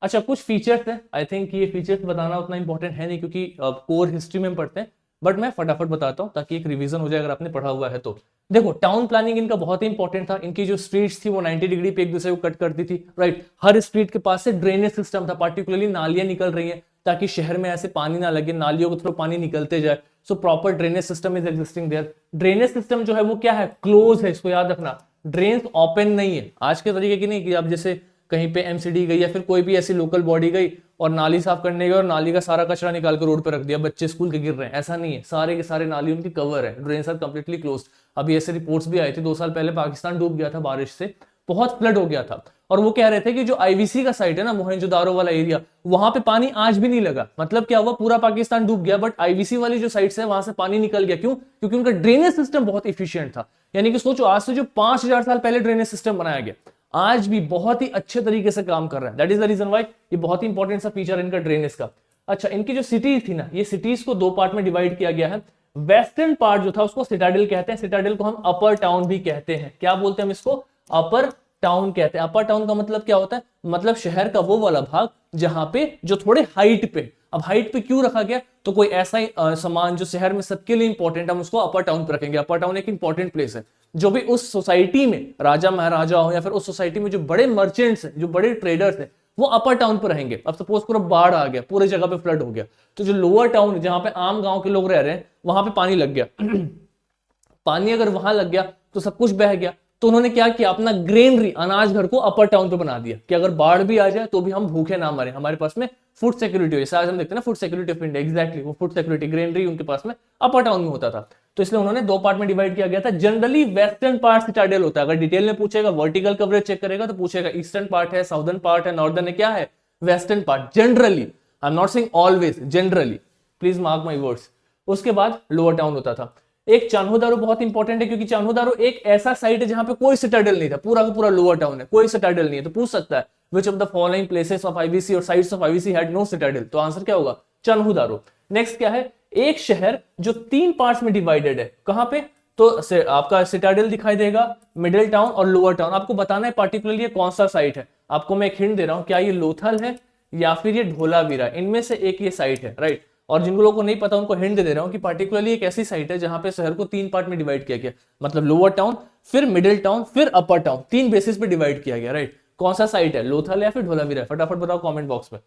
अच्छा कुछ फीचर्स है, आई थिंक ये फीचर्स बताना उतना इंपॉर्टेंट है नहीं, क्योंकि कोर हिस्ट्री में पढ़ते हैं, बट मैं फटाफट बताता हूं ताकि एक रिवीजन हो जाए अगर आपने पढ़ा हुआ है तो। देखो टाउन प्लानिंग इनका बहुत ही इंपॉर्टेंट था। इनकी जो स्ट्रीट्स थी वो 90 डिग्री पे एक दूसरे को कट करती थी, राइट। हर स्ट्रीट के पास से ड्रेनेज सिस्टम था, पार्टिकुलरली नालियां निकल रही हैं ताकि शहर में ऐसे पानी ना लगे, नालियों के थ्रू पानी निकलते जाए। So proper drainage system is existing there. Drainage system जो है वो क्या है, क्लोज है, इसको याद रखना। ड्रेन्स ओपन नहीं है आज के तरीके की, नहीं कि आप जैसे कहीं पे एमसीडी गई या फिर कोई भी ऐसी लोकल बॉडी गई और नाली साफ करने गई और नाली का सारा कचरा निकाल कर रोड पे रख दिया, बच्चे स्कूल के गिर रहे हैं, ऐसा नहीं है। सारे के सारे नाली उनकी कवर है, ड्रेन्स आर कंप्लीटली क्लोज्ड। अभी ऐसे रिपोर्ट्स भी आई थी, 2 साल पहले पाकिस्तान डूब गया था बारिश से, बहुत फ्लड हो गया था, और वो कह रहे थे कि जो आईवीसी का साइट है ना, मोहनजोदारो वाला एरिया, वहां पे पानी आज भी नहीं लगा। मतलब क्या हुआ, पूरा पाकिस्तान डूब गया, बट आईवीसी वाली जो साइट्स है वहां से पानी निकल गया। क्यों? क्योंकि उनका ड्रेनेज सिस्टम बहुत इफिशियंट था। यानी कि सोचो, आज से जो 5000 साल पहले ड्रेनेज सिस्टम बनाया गया, आज भी बहुत ही अच्छे तरीके से काम कर रहा है। That is the reason why ये बहुत ही इंपॉर्टेंट सा फीचर है इनका ड्रेनेज का। अच्छा, इनकी जो सिटीज थी ना, ये सिटीज को 2 पार्ट में डिवाइड किया गया है। वेस्टर्न पार्ट जो था उसको सिटाडेल कहते हैं, सिटाडेल को हम अपर टाउन भी कहते हैं। क्या बोलते हैं हम इसको? अपर टाउन कहते हैं। अपर टाउन का मतलब क्या होता है? मतलब शहर का वो वाला भाग जहां पे जो थोड़े हाइट पे। अब हाइट पे क्यों रखा गया? तो कोई ऐसा सामान जो शहर में सबके लिए इंपॉर्टेंट, हम उसको अपर टाउन पे रखेंगे। अपर टाउन एक इंपॉर्टेंट प्लेस है। जो भी उस सोसाइटी में राजा महाराजा हो या फिर उस सोसाइटी में जो बड़े मर्चेंट्स हैं, जो बड़े ट्रेडर्स हैं, वो अपर टाउन पर रहेंगे। अब सपोज करो बाढ़ आ गया, पूरे जगह पे फ्लड हो गया, तो जो लोअर टाउन जहां पे आम गांव के लोग रह रहे हैं, वहां पे पानी लग गया पानी अगर वहां लग गया तो सब कुछ बह गया। तो उन्होंने क्या किया, अपना ग्रेनरी, अनाज घर को अपर टाउन पे बना दिया कि अगर बाढ़ भी आ जाए तो भी हम भूखे ना मरे, हमारे पास में फूड सिक्योरिटी हो। जैसे आज हम देखते हैं ना food security of India, exactly वो फूड सिक्योरिटी ग्रेनरी उनके पास में अपर टाउन में होता था। तो इसलिए उन्होंने 2 पार्ट में डिवाइड किया गया था। जनरली वेस्टर्न पार्ट सिटाडेल होता है। अगर डिटेल में पूछेगा, वर्टिकल कवरेज चेक करेगा तो पूछेगा ईस्टर्न पार्ट है, साउदर्न पार्ट है, नॉर्दर्न है, क्या है? Western part generally. I am not saying always, generally, please mark my words. उसके बाद लोअर टाउन होता था। एक चान्हो बहुत इंपॉर्टेंट है, क्योंकि चान्हो एक ऐसा साइट है जहां पे कोई सिटाडेल नहीं था, पूरा का पूरा लोअर टाउन है, कोई सिटाडेल नहीं है। तो पूछ सकता है which of the following places of IVC और sites of IVC had no citadel, तो आंसर क्या होगा? चान्हो। नेक्स्ट क्या है? एक शहर जो 3 पार्ट्स में डिवाइडेड है, कहां पे? तो आपका सिटाडेल दिखाई देगा, मिडिल टाउन और लोअर टाउन। आपको बताना है पार्टिकुलरली कौन सा साइट है। आपको मैं एक हिंट दे रहा हूं, क्या ये लोथल है या फिर ये धोलावीरा, इनमें से एक ये साइट है, राइट। और जिन लोगों को नहीं पता उनको हिंट दे रहा हूं कि पार्टिकुलरली एक ऐसी साइट है जहां पे शहर को 3 पार्ट में डिवाइड किया गया, मतलब लोअर टाउन, फिर मिडिल टाउन, फिर अपर टाउन, 3 बेसिस पे डिवाइड किया गया, राइट। कौन सा साइट है? लोथल या फिर धोलावीरा? फटाफट बताओ कमेंट बॉक्स में।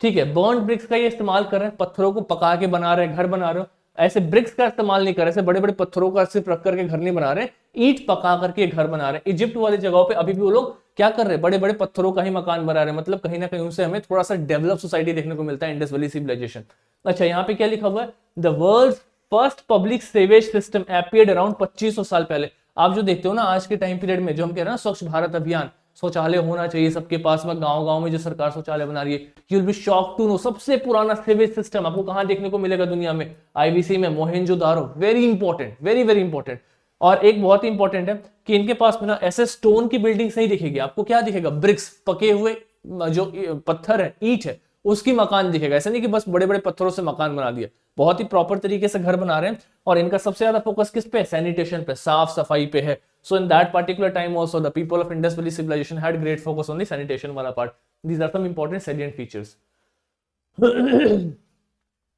ठीक है, बर्न ब्रिक्स का ये इस्तेमाल कर रहे हैं, पत्थरों को पका के बना रहे हैं, घर बना रहे हो। ऐसे ब्रिक्स का इस्तेमाल नहीं कर रहे, ऐसे बड़े बड़े पत्थरों का सिर्फ रख करके घर नहीं बना रहे, ईंट पका करके घर बना रहे हैं। इजिप्ट वाली जगहों पे अभी भी वो लोग क्या कर रहे हैं? बड़े बड़े पत्थरों का ही मकान बना रहे हैं। मतलब कहीं ना कहीं उनसे हमें थोड़ा सा डेवलप सोसाइटी देखने को मिलता है, इंडस वैली सिविलाइजेशन। अच्छा, यहाँ पे क्या लिखा हुआ है? The world first public sewage system appeared around 2500 साल पहले। आप जो देखते हो ना आज के टाइम पीरियड में, जो हम कह रहे हैं ना स्वच्छ भारत अभियान, शौचालय होना चाहिए सबके पास में, गांव गांव में जो सरकार शौचालय बना रही है, you will be shocked to know सबसे पुराना सीवेज सिस्टम आपको कहां देखने को मिलेगा दुनिया में? आईबीसी में, Mohenjo-daro. Very important, very very important. और एक बहुत ही इंपॉर्टेंट है कि इनके पास में ना ऐसे स्टोन की बिल्डिंग नहीं दिखेगी आपको, क्या दिखेगा? ब्रिक्स, पके हुए जो पत्थर है, ईंट है, उसकी मकान दिखेगा। ऐसा नहीं कि बस बड़े बड़े पत्थरों से मकान बना दिया, बहुत ही प्रॉपर तरीके से घर बना रहे हैं। और इनका सबसे ज्यादा फोकस किस पे? सैनिटेशन पे, साफ सफाई पे है। So in that particular time also the people of Indus Valley civilization had great focus on the sanitation wala part. These are some important salient features.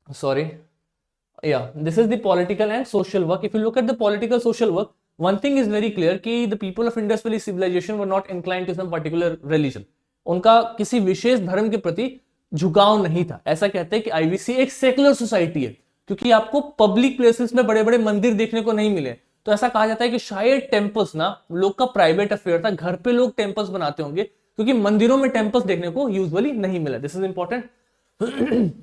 Sorry. Yeah, this is the political and social work. If you look at the political social work, one thing is very clear कि the people of Indus Valley civilization were not inclined to some particular religion. उनका किसी विशेष धर्म के प्रति झुकाव नहीं था। ऐसा कहते हैं कि आईवीसी एक सेकुलर सोसाइटी है, क्योंकि आपको पब्लिक प्लेसेस में बड़े बड़े मंदिर देखने को नहीं मिले। तो ऐसा कहा जाता है कि शायद टेम्पल्स ना लोग का प्राइवेट अफेयर था, घर पे लोग टेम्पल्स बनाते होंगे, क्योंकि मंदिरों में टेम्पल्स देखने को यूजुअली नहीं मिला। This is important.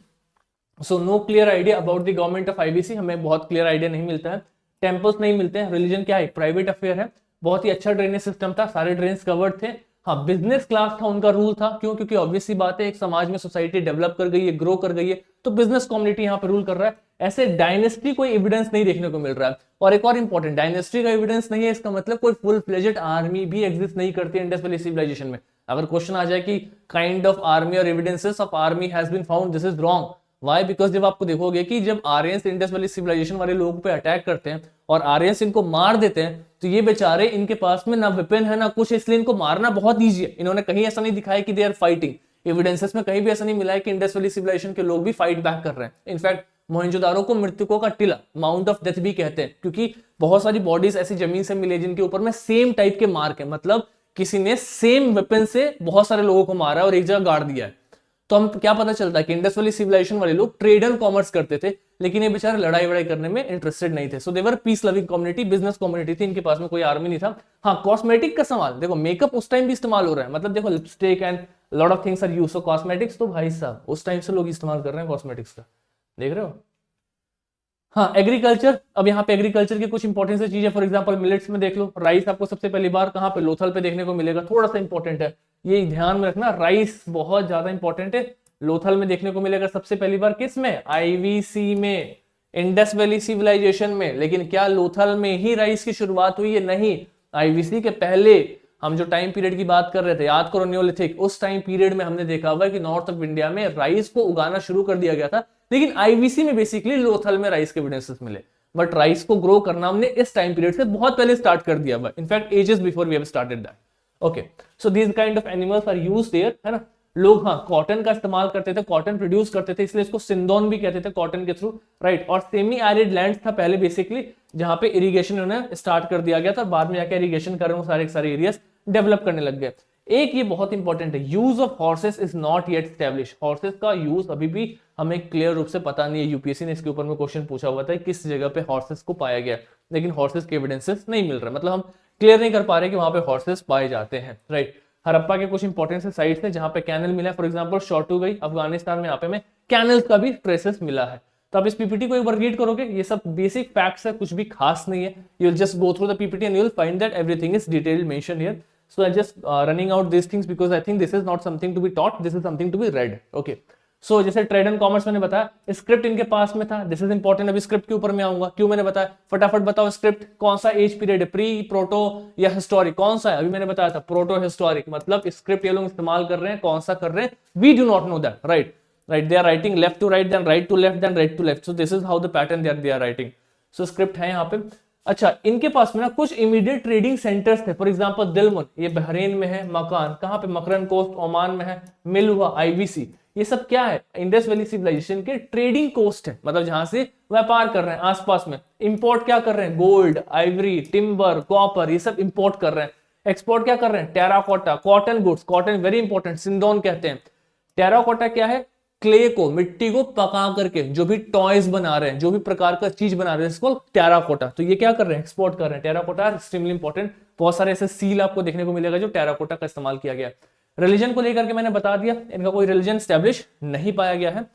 So no clear idea about the government of IBC, हमें बहुत क्लियर आइडिया नहीं मिलता है। टेम्पल्स नहीं मिलते हैं। रिलीजन क्या है? प्राइवेट अफेयर है। बहुत ही अच्छा ड्रेनेज सिस्टम था, सारे ड्रेन्स कवर्ड थे। हाँ, बिजनेस क्लास था उनका, रूल था। क्यों? क्योंकि ऑब्वियसली बात है, एक समाज में सोसाइटी डेवलप कर गई है, ग्रो कर गई है, तो बिजनेस कम्युनिटी यहाँ पे रूल कर रहा है। ऐसे डायनेस्टी कोई एविडेंस नहीं देखने को मिल रहा है। और एक और इंपॉर्टेंट, डायनेस्टी का एविडेंस नहीं है, इसका मतलब कोई फुल फ्लेजेड आर्मी भी एग्जिस्ट नहीं करती है इंडस वैली सिविलाइजेशन में। अगर क्वेश्चन आ जाए कि काइंड ऑफ आर्मी और evidences of army has been found, this is wrong. Why? Because जब आपको देखोगे कि जब आर्यंस इंडस वैली सिविलाइजेशन वाले लोगों पे अटैक करते हैं और आर्यंस इनको मार देते हैं, तो ये बेचारे, इनके पास में ना वेपन है ना कुछ, इसलिए इनको मारना बहुत ईजी है। इन्होंने कहीं ऐसा नहीं दिखाया कि दे आर फाइटिंग। एविडेंसेस में कहीं भी ऐसा नहीं मिला है कि इंडस वैली सिविलाइजेशन के लोग भी फाइट बैक कर रहे हैं। इनफैक्ट मोहनजोदारो को मृतकों का टिला, माउंट ऑफ डेथ भी कहते हैं, क्योंकि बहुत सारी बॉडीज ऐसी जमीन से मिले जिनके ऊपर में सेम टाइप के मार्क है, मतलब किसी ने सेम वेपन से बहुत सारे लोगों को मारा और एक जगह गाड़ दिया है। तो हम क्या पता चलता है कि इंडस वैली सिविलाइजेशन वाले लोग ट्रेड एंड कॉमर्स करते थे, लेकिन ये बेचारे लड़ाई वड़ाई करने में इंटरेस्टेड नहीं थे। So they were peace loving community, business community थी, इनके पास में कोई आर्मी नहीं था। हाँ, कॉस्मेटिक का सवाल देखो, मेकअप उस टाइम भी इस्तेमाल हो रहा है, मतलब देखो lipstick and lot of things are used. So cosmetics तो भाई साहब उस टाइम से लोग इस्तेमाल कर रहे हैं कॉस्मेटिक्स का, देख रहे हो। हाँ, एग्रीकल्चर। अब यहाँ पे एग्रीकल्चर की कुछ इंपॉर्टेंट चीजें, फॉर एग्जांपल मिलेट्स में देख लो, राइस आपको सबसे पहली बार कहाँ पे? लोथल पे देखने को मिलेगा। थोड़ा सा इंपॉर्टेंट है, ये ध्यान में रखना, राइस बहुत ज्यादा इंपॉर्टेंट है। लोथल में देखने को मिलेगा सबसे पहली बार, किस में? आईवीसी में, इंडस वैली सिविलाइजेशन में। लेकिन क्या लोथल में ही राइस की शुरुआत हुई है? नहीं, आईवीसी के पहले हम जो टाइम पीरियड की बात कर रहे थे, याद करो, न्योलिथिक, उस टाइम पीरियड में हमने देखा हुआ है कि नॉर्थ ऑफ इंडिया में राइस को उगाना शुरू कर दिया गया था। लेकिन आईवीसी में बेसिकली लोथल में राइस के एविडेंसेस मिले, बट राइस को ग्रो करना हमने इस टाइम पीरियड से बहुत पहले स्टार्ट कर दिया हुआ, in fact ages before we have started that. Okay, so these kind of animals are used there, है ना। लोग हाँ कॉटन का इस्तेमाल करते थे, कॉटन प्रोड्यूस करते थे, इसलिए इसको सिंदौन भी कहते थे कॉटन के थ्रू, राइट। और सेमी एरिड लैंड था पहले बेसिकली, जहां पे इरिगेशन उन्हें स्टार्ट कर दिया गया था, बाद में जाकर इरिगेशन कर रहे हैं, सारे एरियाज डेवलप करने लग गए। एक ये बहुत इंपॉर्टेंट है, use of horses is not yet establish. Horses का यूज अभी भी हमें क्लियर रूप से पता नहीं है। यूपीएससी ने इसके ऊपर में क्वेश्चन पूछा हुआ था किस जगह पे हॉर्सेस को पाया गया, लेकिन हॉर्सेस के एविडेंसेस नहीं मिल रहा, मतलब हम क्लियर नहीं कर पा रहे कि वहां पे हॉर्सेस पाए जाते हैं, राइट। हड़प्पा के कुछ इंपॉर्टेंट से साइट्स हैं जहां पे कैनल मिला है, फॉर एग्जांपल शॉर्टू गई अफगानिस्तान में, यहाँ पे में कैनल का भी ट्रेसेस मिला है। तो आप इस पीपीटी को एक बार रीड करोगे, ये सब बेसिक फैक्ट्स है, कुछ भी खास नहीं है। You will just go through the PPT and you will find that everything is detailed mention here. So I just running out these things because I think this is not something to be taught, this is something to be read. Okay, सो जैसे trade and commerce मैंने बताया, script इनके पास में था, this is important. अभी script के ऊपर में आऊंगा, क्यों मैंने बताया, फटाफट बताओ स्क्रिप्ट कौन सा एज पीरियड है, प्री, प्रोटो या हिस्टोरिक, कौन सा है? अभी मैंने बताया था प्रोटो हिस्टोरिक, मतलब स्क्रिप्ट ये लोग इस्तेमाल कर रहे हैं, कौन सा कर रहे हैं, we do not know that, right? Right, they are writing left to right, then right to left, then right to left, so this is how the pattern they are writing. So script है यहाँ पे। अच्छा, इनके पास में ना कुछ immediate trading centres थे, फॉर एग्जांपल दिलमुन, ये बहरीन में है, मकान कहाँ पे, मकरन कोस्ट ओमान में है, मिलुआ आईवीसी, ये सब क्या है, इंडस वैली सिविलाइजेशन के ट्रेडिंग कोस्ट है, मतलब जहां से व्यापार कर रहे हैं आसपास में। इंपोर्ट क्या कर रहे हैं, गोल्ड, आइवरी, टिम्बर, कॉपर, ये सब इंपोर्ट कर रहे हैं। एक्सपोर्ट क्या कर रहे हैं, terracotta, cotton goods, cotton very important, sindon कहते हैं। टेराकोटा क्या है, क्ले को, मिट्टी को पका करके जो भी टॉयज बना रहे हैं, जो भी प्रकार का चीज बना रहे हैं, इसको टेराकोटा, तो ये क्या कर रहे हैं, एक्सपोर्ट कर रहे हैं। टेराकोटा एक्सट्रीमली इंपॉर्टेंट, बहुत सारे ऐसे सील आपको देखने को मिलेगा जो टेराकोटा का इस्तेमाल किया गया है। रिलीजन को लेकर के मैंने बता दिया, इनका कोई रिलीजन स्टैब्लिश नहीं पाया गया है।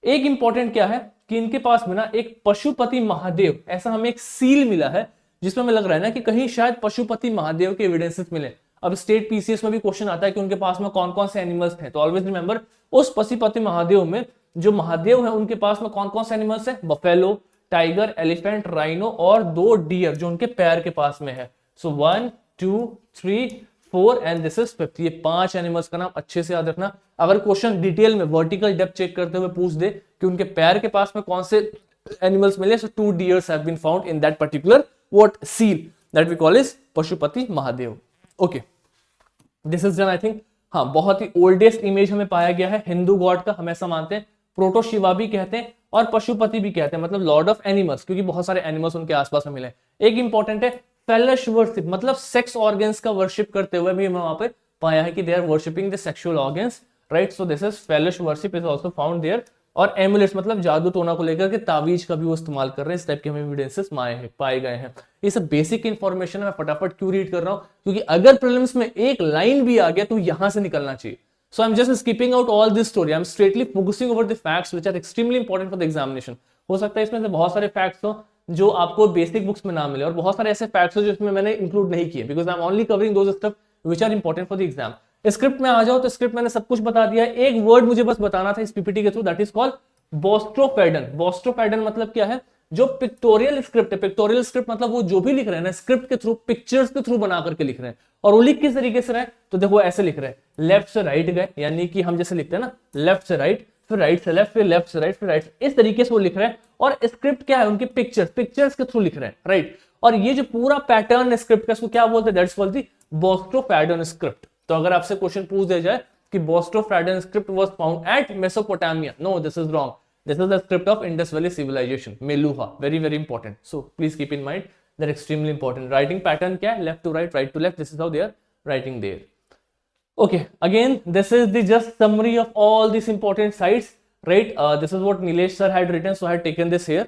एक इंपॉर्टेंट क्या है कि इनके पास में ना एक पशुपति महादेव, ऐसा हमें एक सील मिला है जिसमें हमें लग रहा है ना कि कहीं शायद पशुपति महादेव के एविडेंसेस मिले। अब स्टेट पीसीएस में भी क्वेश्चन आता है कि उनके पास में कौन कौन से एनिमल्स हैं, तो ऑलवेज रिमेंबर उस पशुपति महादेव में जो महादेव है उनके पास में कौन कौन से एनिमल्स हैं, बफेलो, टाइगर, एलिफेंट, राइनो और 2 डियर जो उनके पैर के पास में है। सो 1 2 3 4 एंड दिस इज 5, ये 5 एनिमल्स का नाम अच्छे से याद रखना। अगर क्वेश्चन डिटेल में वर्टिकल डेप्थ चेक करते हुए पूछ दे कि उनके पैर के पास में कौन से एनिमल्स मिले, so 2 deers have been found in that particular what seal that we call is Pashupati Mahadev. Okay, this is done I think. हाँ, बहुत ही ओल्डेस्ट इमेज हमें पाया गया है हिंदू गॉड का, हम ऐसा मानते हैं। प्रोटो शिवा भी कहते हैं और पशुपति भी कहते हैं, मतलब लॉर्ड ऑफ एनिमल्स, क्योंकि बहुत सारे एनिमल्स उनके आसपास में मिले। एक इंपॉर्टेंट है फेलिश वर्शिप, मतलब सेक्स ऑर्गन्स का वर्शिप करते हुए भी हमें वहां पे पाया है कि they are worshipping the sexual organs, right? So this is phallic worship is also found there. और एमुलेट्स, मतलब जादू टोना को लेकर के तावीज का भी वो इस्तेमाल कर रहे हैं, इस टाइप के हमें एविडेंसेस पाए गए हैं। ये सब बेसिक इंफॉर्मेशन है, मैं फटाफट क्यों रीड कर रहा हूं, क्योंकि अगर प्रीलिम्स में एक लाइन भी आ गया तो यहां से निकलना चाहिए। So I'm just skipping out all this story. I'm straightly focusing over the facts which are extremely important for the examination. हो सकता है इसमें से बहुत सारे फैक्ट्स हो जो आपको बेसिक बुक्स में ना मिले, और बहुत सारे ऐसे फैक्ट्स हो जो इसमें मैंने इंक्लूड नहीं किए, because I am only covering those stuff which are important for the exam. Script में आ जाओ तो स्क्रिप्ट मैंने सब कुछ बता दिया। एक वर्ड मुझे बस बताना था इस पीपीटी के थ्रू, दैट इज कॉल्ड बोस्ट्रोपैडन। बोस्ट्रोपैडन मतलब क्या है, जो पिक्टोरियल स्क्रिप्ट है, पिक्टोरियल स्क्रिप्ट मतलब वो जो भी लिख रहे हैं ना स्क्रिप्ट के थ्रू, पिक्चर्स के थ्रू बना करके लिख रहे हैं। और वो लिख किस तरीके से रहे, तो देखो ऐसे लिख रहे हैं, लेफ्ट से राइट गए, यानी कि हम जैसे लिखते हैं ना, लेफ्ट से राइट, फिर राइट से लेफ्ट, फिर लेफ्ट से राइट, फिर राइट, इस तरीके से वो लिख रहे हैं। और स्क्रिप्ट क्या है, उनके पिक्चर्स के थ्रू लिख रहे हैं, राइट? और ये जो पूरा पैटर्न स्क्रिप्ट का, इसको क्या बोलते हैं, that's called the boustrophedon script. तो अगर आपसे क्वेश्चन पूछ दिया जाए कि boustrophedon script was found at Mesopotamia, no, this is wrong, this is the script of Indus Valley civilization, Meluha, very very important, so please keep in mind, they're extremely important. Writing pattern kya hai, left to right, right to left, this is how they are writing there. Okay, again this is the just summary of all these important sites, right? This is what Nilesh sir had written, so I had taken this here,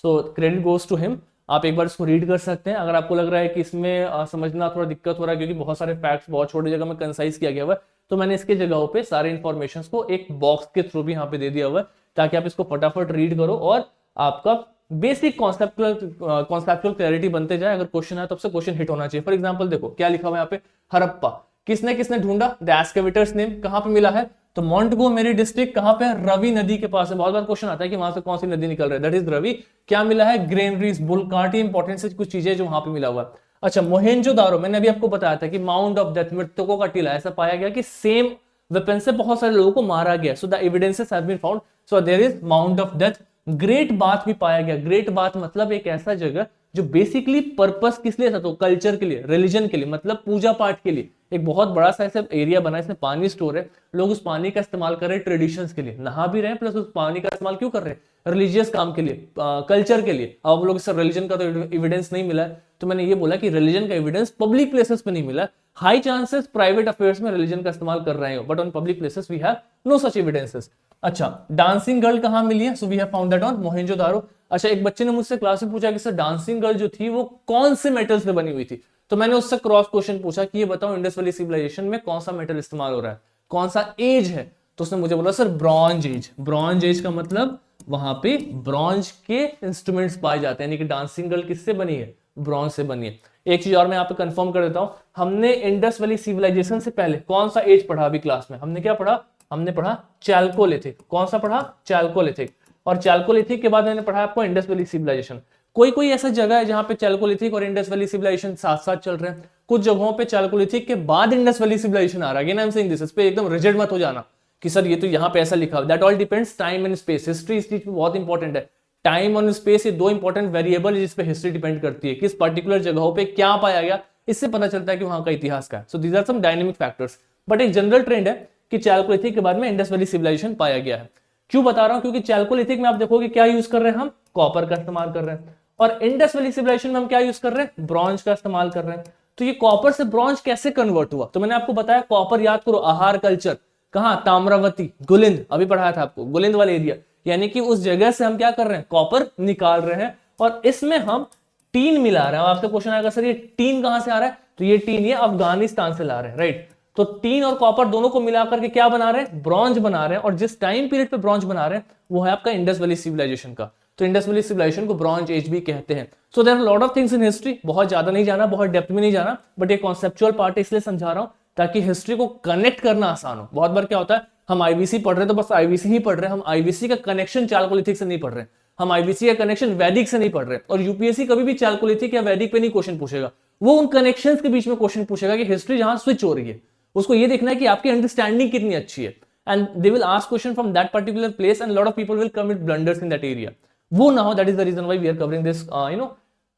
so credit goes to him. आप एक बार इसको read कर सकते हैं अगर आपको लग रहा है कि इसमें समझना थोड़ा दिक्कत हो रहा है, क्योंकि बहुत सारे फैक्ट्स बहुत छोटी जगह में कंसाइज किया गया हुआ है, तो मैंने इसके जगहों पे सारे इंफॉर्मेशंस को एक बॉक्स के थ्रू भी यहाँ पे दे दिया हुआ है, ताकि आप इसको फटाफट रीड करो और आपका बेसिक कॉन्सेप्चुअल क्लैरिटी बनते जाए। अगर क्वेश्चन है तो आपसे क्वेश्चन हिट होना चाहिए। फॉर एग्जांपल देखो क्या लिखा हुआ है यहाँ पे, हड़प्पा किसने किसने ढूंढा, द एक्सकेवेटर्स नेम, कहां पे मिला है, तो मोंटगोमेरी डिस्ट्रिक्ट कहां पे है, रवि नदी के पास है। बहुत बार क्वेश्चन आता है कि वहां से कौन सी नदी निकल रहा है, दैट इज रवि। क्या मिला है, ग्रेनरीज, बुलकाटी, इंपॉर्टेंट से कुछ चीजें जो वहां पे मिला हुआ है। अच्छा, मोहेंजोदारो, मैंने अभी आपको बताया था कि माउंट ऑफ डेथ, मृतकों का टीला, ऐसा पाया गया कि सेम वेपन से बहुत सारे लोगों को मारा गया। So the evidences have been found, so there is mount of death. Great bath भी पाया गया। ग्रेट बाथ मतलब एक ऐसा जगह जो बेसिकली पर्पस किस लिए था, तो कल्चर के लिए, रिलीजन के लिए, मतलब पूजा पाठ के लिए। एक बहुत बड़ा सा ऐसा एरिया बना है, इसमें पानी स्टोर है, लोग उस पानी का इस्तेमाल कर रहे हैं ट्रेडिशंस के लिए, नहा भी रहे हैं, प्लस उस पानी का इस्तेमाल क्यों कर रहे हैं, रिलीजियस काम के लिए, कल्चर के लिए। अब लोग इससे रिलीजन का तो एविडेंस नहीं मिला है, तो मैंने ये बोला कि रिलीजन का एविडेंस पब्लिक प्लेसेस पे नहीं मिला। हाई चांसेस प्राइवेट अफेयर्स में रिलीजन का इस्तेमाल कर रहे हो, but on public places we have no such evidences. अच्छा, डांसिंग गर्ल कहां मिली है, so we have found that on Mohenjodaro. अच्छा, एक बच्चे ने मुझसे क्लास में पूछा कि सर डांसिंग गर्ल जो थी वो कौन से मेटल से बनी हुई थी, तो मैंने उससे क्रॉस क्वेश्चन पूछा कि ये बताओ इंडस वैली सिविलाइजेशन में कौन सा मेटल इस्तेमाल हो रहा है, कौन सा एज है, तो उसने मुझे बोला sir bronze age. Bronze age का मतलब वहां पे ब्रॉन्ज के इंस्ट्रूमेंट्स पाए जाते हैं, यानी कि डांसिंग गर्ल किससे बनी है, ब्रॉन्ज से बनी है। एक चीज और मैं यहाँ पे कंफर्म कर देता हूं, हमने इंडस वैली सिविलाइजेशन से पहले कौन सा एज पढ़ा अभी क्लास में, हमने क्या पढ़ा, हमने पढ़ा चैल्कोलिथिक। कौन सा पढ़ा? चैल्कोलिथिक। और चैल्कोलिथिक के बाद मैंने पढ़ा आपको इंडस वैली सिविलाइजेशन। कोई कोई ऐसा जगह है जहां पे चैल्कोलिथिक और इंडस वैली सिविलाइजेशन साथ साथ चल रहे हैं, कुछ जगहों पे चैल्कोलिथिक के बाद इंडस वैली सिविलाइजेशन आ रहा है। Again I am saying this, इस पे एकदम रिजिड मत हो जाना कि सर ये तो यहाँ पे ऐसा लिखा हुआ। That all depends time and space. History इस चीज पे बहुत इंपॉर्टेंट है। टाइम और स्पेस ये दो इंपॉर्टेंट वेरिएबल है जिस पे हिस्ट्री डिपेंड करती है, किस पर्टिकुलर जगहों पे क्या पाया गया, इससे पता चलता है कि वहां का इतिहास का है। So these are some dynamic factors, but एक जनरल ट्रेंड है कि चैल्कोलिथिक के बाद में इंडस वैली सिविलाइजेशन पाया गया है। क्यों बता रहा हूं? क्योंकि चैल्कोलिथिक में आप देखोगे क्या यूज कर रहे हैं, हम कॉपर का इस्तेमाल कर रहे हैं, और इंडस वैली सिविलाइजेशन में हम क्या यूज कर रहे हैं, ब्रॉन्ज का इस्तेमाल कर रहे हैं। तो ये कॉपर से ब्रॉन्ज कैसे कन्वर्ट हुआ? तो मैंने आपको बताया कॉपर, याद करो, आहार कल्चर कहां, ताम्रावती, गुलिंद, अभी पढ़ाया था आपको, गुलिंद वाले एरिया, यानी कि उस जगह से हम क्या कर रहे हैं, कॉपर निकाल रहे हैं, और इसमें हम टीन मिला रहे हैं। आपसे क्वेश्चन आएगा सर ये टीन कहां से आ रहा है, तो ये टीन ये अफगानिस्तान से ला रहे हैं, राइट। तो टीन और कॉपर दोनों को मिलाकर के क्या बना रहे हैं, ब्रॉन्ज बना रहे हैं, और जिस टाइम पीरियड पे ब्रॉन्ज बना रहे हैं वो है आपका इंडस वैली सिविलाइजेशन का। तो इंडस वैली सिविलाइजेशन को ब्रॉन्ज एज भी कहते हैं। So there are lot of things in history, बहुत ज्यादा नहीं जाना, बहुत डेप्थ में नहीं जाना, बट ये कॉन्सेप्चुअल पार्ट इसलिए समझा रहा हूं ताकि हिस्ट्री को कनेक्ट करना आसान हो। बहुत बार क्या होता है, हम आईवीसी पढ़ रहे हैं तो बस आईवीसी ही पढ़ रहे हैं, हम आईवीसी का कनेक्शन चैल्कोलिथिक से नहीं पढ़ रहे हैं, हम आईवीसी का कनेक्शन वैदिक से नहीं पढ़ रहे। और यूपीएससी कभी भी चैल्कोलिथिक या वैदिक पे नहीं क्वेश्चन पूछेगा, वो उन कनेक्शंस के बीच में क्वेश्चन पूछेगा कि हिस्ट्री जहां स्विच हो रही है, उसको ये देखना है कि आपकी अंडरस्टैंडिंग कितनी अच्छी है, and they will ask question from that particular place, and lot of people will commit blunders in that area. वो ना हो, that is the reason why we are covering this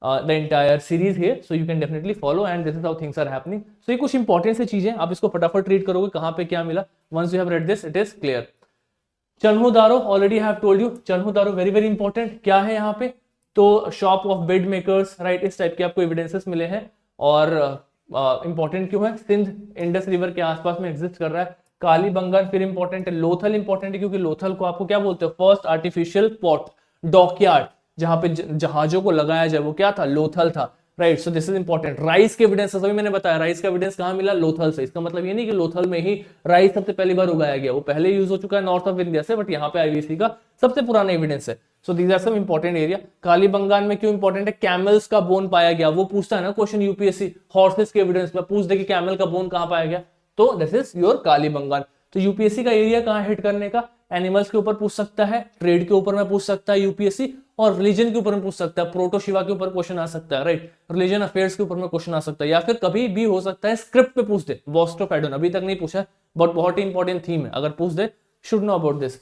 the entire series here, so you can definitely follow, and this is how things are happening. So ये कुछ important से चीजें, आप इसको फटाफट रीड करोगे कहां पे क्या मिला, once you have read this it is clear. Chanhudaro, already have told you, Chanhudaro very very important. क्या है यहाँ पे, तो shop of bead makers, right, इस टाइप के आपको एविडेंसेस मिले हैं। और इंपॉर्टेंट क्यों है, सिंध इंडस रिवर के आसपास में एग्जिस्ट कर रहा है। कालीबंगन फिर इंपॉर्टेंट है। लोथल इंपॉर्टेंट है क्योंकि लोथल को आपको क्या बोलते हैं, फर्स्ट आर्टिफिशियल पोर्ट, डॉकयार्ड, जहां पे जहाजों को लगाया जाए वो क्या था, लोथल था, right. So this is important. Rice के एविडेंस, अभी मैंने बताया राइस का एविडेंस कहां मिला, लोथल से। इसका मतलब ये नहीं कि लोथल में ही राइस सबसे पहली बार उगाया गया, वो पहले यूज हो चुका है नॉर्थ ऑफ इंडिया से, बट यहाँ पे आईवीसी का सबसे पुराना एविडेंस है। So these are some important area. Kalibangan में क्यों इंपॉर्टेंट है, कैमल्स का बोन पाया गया, वो पूछता है ना क्वेश्चन यूपीएससी, हॉर्सेस के एविडेंस में पूछ दे कि कैमल का बोन कहां पाया गया, तो दिस इज योर कालीबंगान। तो यूपीएससी का एरिया कहां हिट करने का, एनिमल्स के ऊपर पूछ सकता है, ट्रेड के ऊपर में पूछ सकता है यूपीएससी, और रिलीजन के ऊपर में पूछ सकता है, प्रोटो शिवा के ऊपर क्वेश्चन आ सकता है, राइट। रिलीजन अफेयर्स के ऊपर में क्वेश्चन आ सकता है, या फिर कभी भी हो सकता है स्क्रिप्ट पे पूछ दे, बॉस्टोफेडोन अभी तक नहीं पूछा, बट बहुत ही इंपॉर्टेंट थीम है, अगर पूछ दे, should know about this.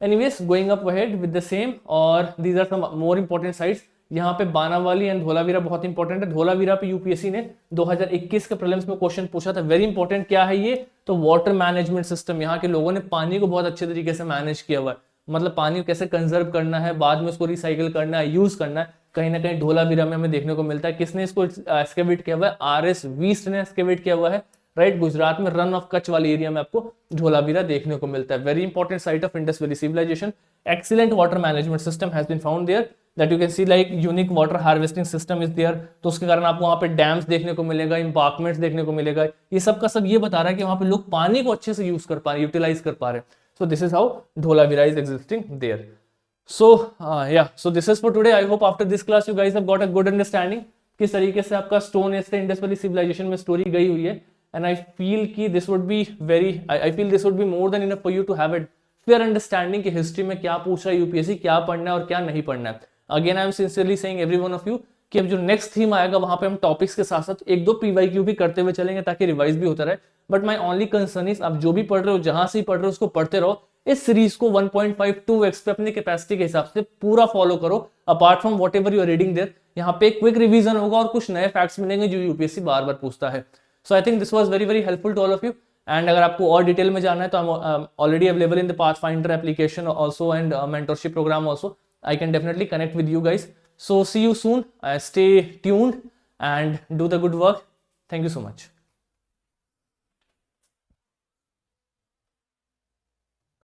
Anyways, going up ahead with the same, और these are some more important sites. यहाँ पे बानावाली एंड धोलावीरा बहुत इंपॉर्टेंट है। धोलावीरा पे यूपीएससी ने 2021 के प्रीलिम्स में क्वेश्चन पूछा था, वेरी इंपॉर्टेंट। क्या है ये, तो वाटर मैनेजमेंट सिस्टम, यहाँ के लोगों ने पानी को बहुत अच्छे तरीके से मैनेज किया हुआ है, मतलब पानी को कैसे कंजर्व करना है, बाद में उसको रिसाइकिल करना है, यूज करना है, कहीं ना कहीं धोलावीरा में हमें देखने को मिलता है। किसने इसको एक्सकेवेट किया हुआ है, आरएस वीस्ट ने एक्सकेवेट किया हुआ है, राइट। गुजरात में रन ऑफ कच्छ वाली एरिया में आपको धोलावीरा देखने को मिलता है। Very important site of Indus valley civilization. Excellent water management system has been found there, that you can see, like unique water harvesting system is there. तो उसके कारण आपको वहां पे डैम्स देखने को मिलेगा, इंपार्कमेंट्स देखने को मिलेगा। ये सब का सब ये बता रहा है कि वहां पे लोग पानी को अच्छे से यूज कर पा रहे, यूटिलाइज कर पा रहे हैं। So this is how Dholavira is existing there. So yeah, so this is for today. I hope after this class you guys have got a good understanding किस तरीके से आपका स्टोन एज से इंडस वैली सिविलाइजेशन में story गई हुई है। And I feel कि this would be very, I feel this would be more than enough for you to have a fair understanding कि हिस्ट्री में क्या पूछ रहा है यूपीएससी, क्या पढ़ना है और क्या नहीं पढ़ना है। Again I am sincerely saying every one of you कि अब जो नेक्स्ट थीम आएगा वहां पे हम टॉपिक्स के साथ साथ एक दो पीवाईक्यू भी करते हुए चलेंगे ताकि रिवाइज भी होता रहे। But my only concern is, आप जो भी पढ़ रहे हो, जहां से ही पढ़ रहे हो, उसको पढ़ते रहो। इस सीरीज को 1.52x पे अपनी कैपेसिटी के हिसाब से पूरा फॉलो करो। Apart from whatever you are reading there, यहाँ पे क्विक रिवीजन होगा और कुछ नए फैक्ट्स मिलेंगे जो यूपीएससी बार बार पूछता है। So I think this was very very helpful to all of you. And अगर आपको और डिटेल में जानना है तो I am already available in the pathfinder application also and mentorship program also. I can definitely connect with you guys. So see you soon. Stay tuned and do the good work. Thank you so much.